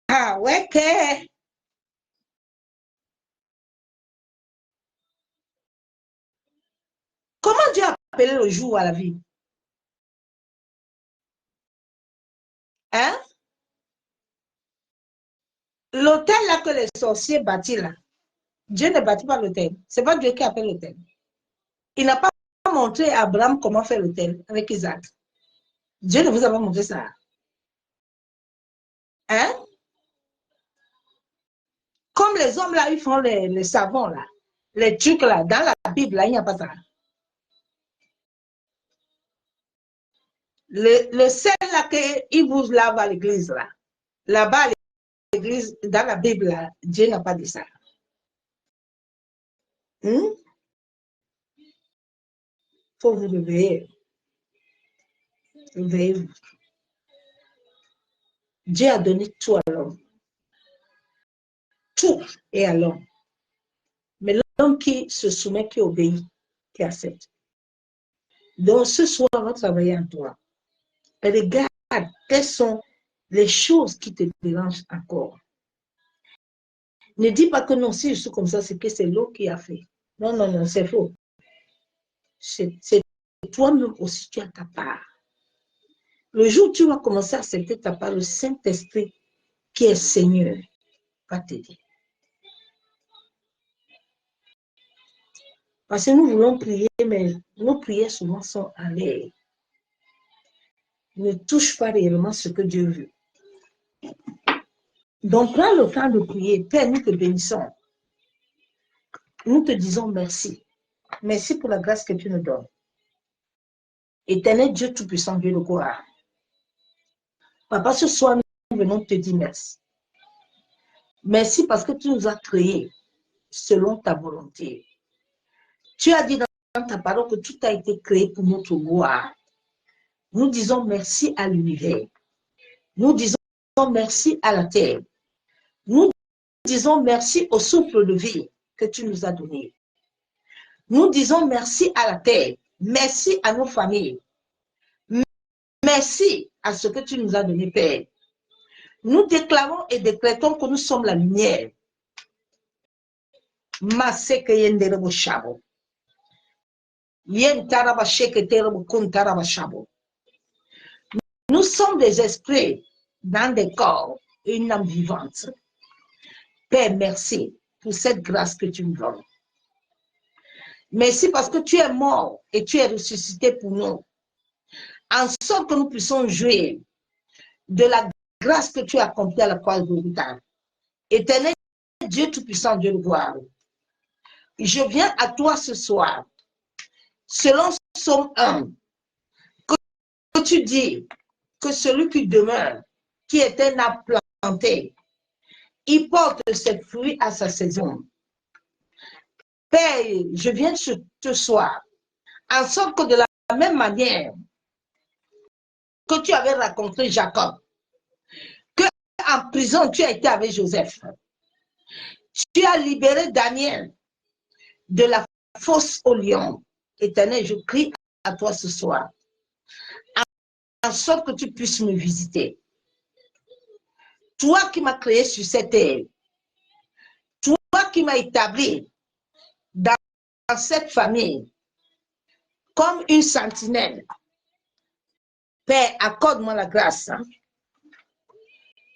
Ah ouais, que... Comment Dieu a appelé le jour à la vie? Hein? L'hôtel là que les sorciers bâtissent là, Dieu ne bâtit pas l'hôtel. Ce n'est pas Dieu qui appelle l'hôtel. Il n'a pas montré à Abraham comment faire l'hôtel avec Isaac. Dieu ne vous a pas montré ça. Hein? Comme les hommes là, ils font les savons là, les trucs là, dans la Bible là, il n'y a pas ça. Le sel là qu'ils vous lavent à l'église là, là-bas à l'église, dans la Bible là, Dieu n'a pas dit ça. Faut vous réveiller. Réveillez-vous. Dieu a donné tout à l'homme. Tout est à l'homme. Mais l'homme qui se soumet, qui obéit, qui accepte. Donc, ce soir, on va travailler en toi. Et regarde, quelles sont les choses qui te dérangent encore. Ne dis pas que non, si je suis comme ça, c'est que c'est l'eau qui a fait. Non, non, non, c'est faux. C'est toi-même aussi, tu as ta part. Le jour où tu vas commencer à accepter ta part, le Saint-Esprit, qui est Seigneur, va t'aider. Parce que nous voulons prier, mais nos prières souvent sont en l'air. Ne touche pas réellement ce que Dieu veut. Donc, prends le temps de prier. Père, nous te bénissons. Nous te disons merci. Merci pour la grâce que tu nous donnes. Éternel Dieu Tout-Puissant, Dieu de gloire. Papa, ce soir, nous venons te dire merci. Merci parce que tu nous as créés selon ta volonté. Tu as dit dans ta parole que tout a été créé pour notre gloire. Nous disons merci à l'univers. Nous disons merci à la terre. Nous disons merci au souffle de vie que tu nous as donné. Nous disons merci à la terre. Merci à nos familles. Merci à ce que tu nous as donné, Père. Nous déclarons et décrétons que nous sommes la lumière. Nous sommes des esprits dans des corps, une âme vivante. Père, merci pour cette grâce que tu nous donnes. Merci parce que tu es mort et tu es ressuscité pour nous. En sorte que nous puissions jouir de la grâce que tu as accomplie à la croix de Golgotha. Éternel Dieu Tout-Puissant, Dieu de gloire, je viens à toi ce soir, selon Psaume 1, que tu dis que celui qui demeure, qui est un arbre planté, il porte ses fruits à sa saison. Père, je viens ce soir, en sorte que de la même manière que tu avais rencontré Jacob, que en prison tu as été avec Joseph, tu as libéré Daniel de la fosse au lion. Éternel, je crie à toi ce soir, en sorte que tu puisses me visiter. Toi qui m'as créé sur cette terre, toi qui m'as établi dans cette famille comme une sentinelle, Père, accorde-moi la grâce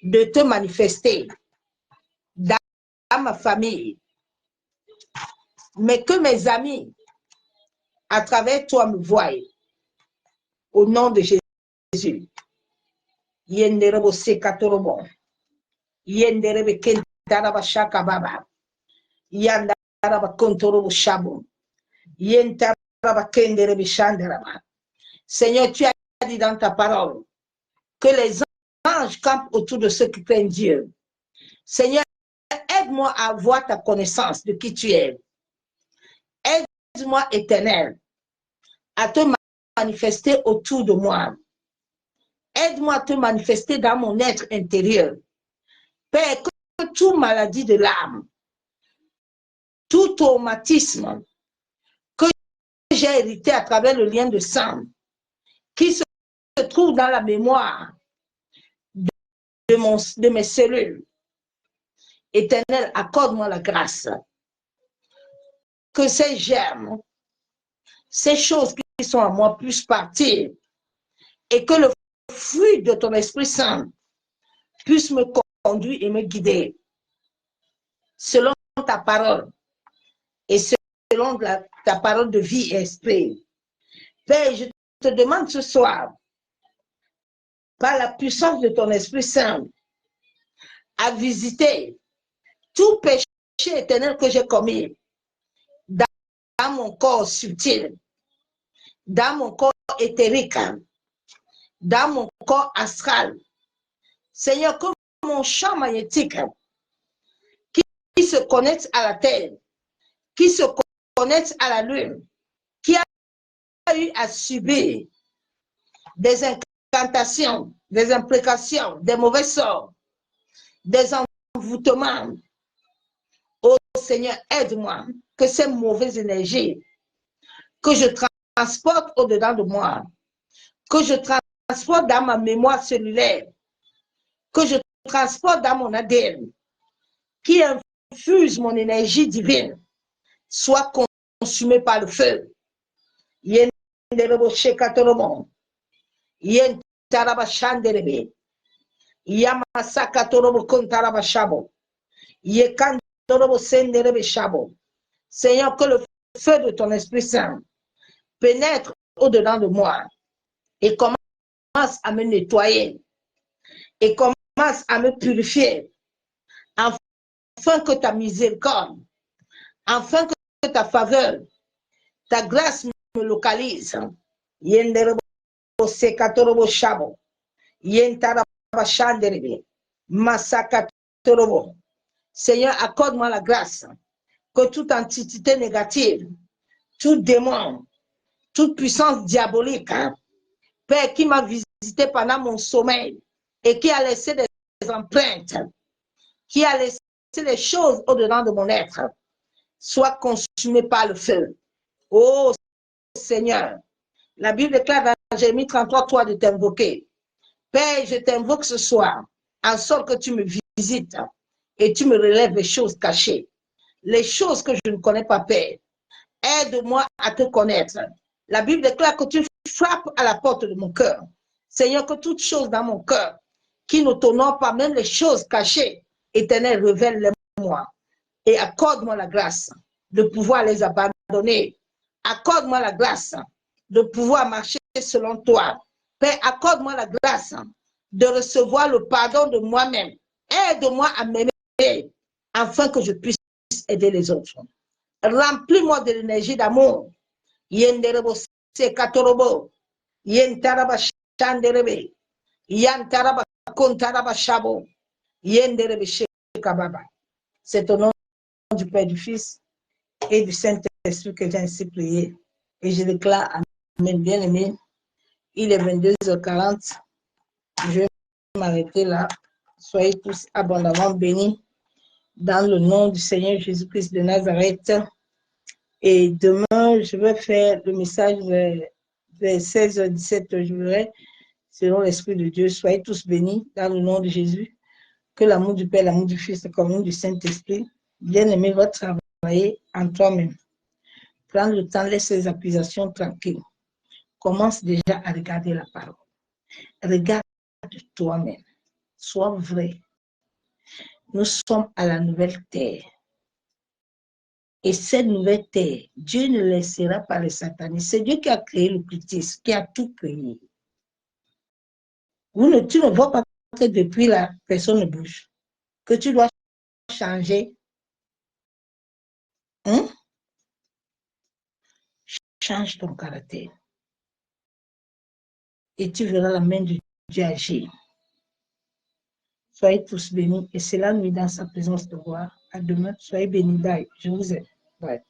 de te manifester dans ma famille, mais que mes amis, à travers toi, me voient. Au nom de Jésus. Yenderebo sekatorobo. Yenderebe kentaraba shakababa. Yandaraba kontorobo shabo. Yentaraba kenderebe shandaraba. Seigneur, tu as dit dans ta parole que les anges campent autour de ceux qui craignent Dieu. Seigneur, aide-moi à avoir ta connaissance de qui tu es. Aide-moi, Éternel, à te manifester autour de moi. Aide-moi à te manifester dans mon être intérieur. Père, que toute maladie de l'âme, tout traumatisme que j'ai hérité à travers le lien de sang, qui se trouve dans la mémoire de mes cellules, Éternel, accorde-moi la grâce. Que ces germes, ces choses qui sont en moi puissent partir et que le fruit de ton Esprit Saint puisse me conduire et me guider selon ta parole et selon ta parole de vie et esprit. Père, je te demande ce soir, par la puissance de ton Esprit Saint, à visiter tout péché éternel que j'ai commis dans mon corps subtil, dans mon corps éthérique, dans mon corps astral. Seigneur, que mon champ magnétique qui se connecte à la terre, qui se connecte à la lune, qui a eu à subir des incantations, des imprécations, des mauvais sorts, des envoûtements. Oh Seigneur, aide-moi que ces mauvaises énergies que je transporte au-dedans de moi, que je transporte dans ma mémoire cellulaire, que je transporte dans mon ADN, qui infuse mon énergie divine, soit consumé par le feu. Yenderebo shekatoromo, yentaraba shanderebe, yamasakatorobo kontaraba shabo, yekandorobo senderebe shabo. Seigneur, que le feu de ton Esprit Saint pénètre au-dedans de moi et commence à me nettoyer et commence à me purifier, afin que ta miséricorde, afin que ta faveur, ta grâce me localise. Yenderebo sekatorobo shabo, yentaraba shanderebe, masakatorobo. Seigneur, accorde-moi la grâce que toute entité négative, tout démon, toute puissance diabolique, Père, qui m'a visité pendant mon sommeil et qui a laissé des empreintes, qui a laissé les choses au-dedans de mon être, soit consumé par le feu. Oh Seigneur, la Bible déclare dans Jérémie 33:3 de t'invoquer. Père, je t'invoque ce soir, en sorte que tu me visites et tu me relèves les choses cachées, les choses que je ne connais pas, Père. Aide-moi à te connaître. La Bible déclare que tu frappes à la porte de mon cœur. Seigneur, que toutes choses dans mon cœur qui ne t'honorent pas, même les choses cachées, Éternel, révèle-les-moi et accorde-moi la grâce de pouvoir les abandonner. Accorde-moi la grâce de pouvoir marcher selon toi. Père, accorde-moi la grâce de recevoir le pardon de moi-même. Aide-moi à m'aimer afin que je puisse aider les autres. Remplis-moi de l'énergie d'amour. Yenderebo sekatorobo, yentaraba shanderebe, yantaraba kontaraba shabo, yenderebe shekababa. C'est au nom du Père, du Fils et du Saint-Esprit que j'ai ainsi prié. Et je déclare, Amen, bien-aimé, il est 22h40. Je vais m'arrêter là. Soyez tous abondamment bénis dans le nom du Seigneur Jésus-Christ de Nazareth. Et demain, je vais faire le message vers 16h17, je verrai, selon l'Esprit de Dieu. Soyez tous bénis dans le nom de Jésus. Que l'amour du Père, l'amour du Fils, la communion du Saint-Esprit, bien-aimé, va travailler en toi-même. Prends le temps, laisse les accusations tranquilles. Commence déjà à regarder la parole. Regarde toi-même. Sois vrai. Nous sommes à la nouvelle terre. Et cette nouvelle terre, Dieu ne laissera pas les satanistes. C'est Dieu qui a créé le cultisme, qui a tout créé. Tu ne vois pas que depuis là, personne ne bouge. Que tu dois changer. Hein? Change ton caractère. Et tu verras la main de Dieu agir. Soyez tous bénis. Et c'est la nuit dans sa présence de gloire. À demain. Soyez bénis. Bye. Je vous aime. Bye.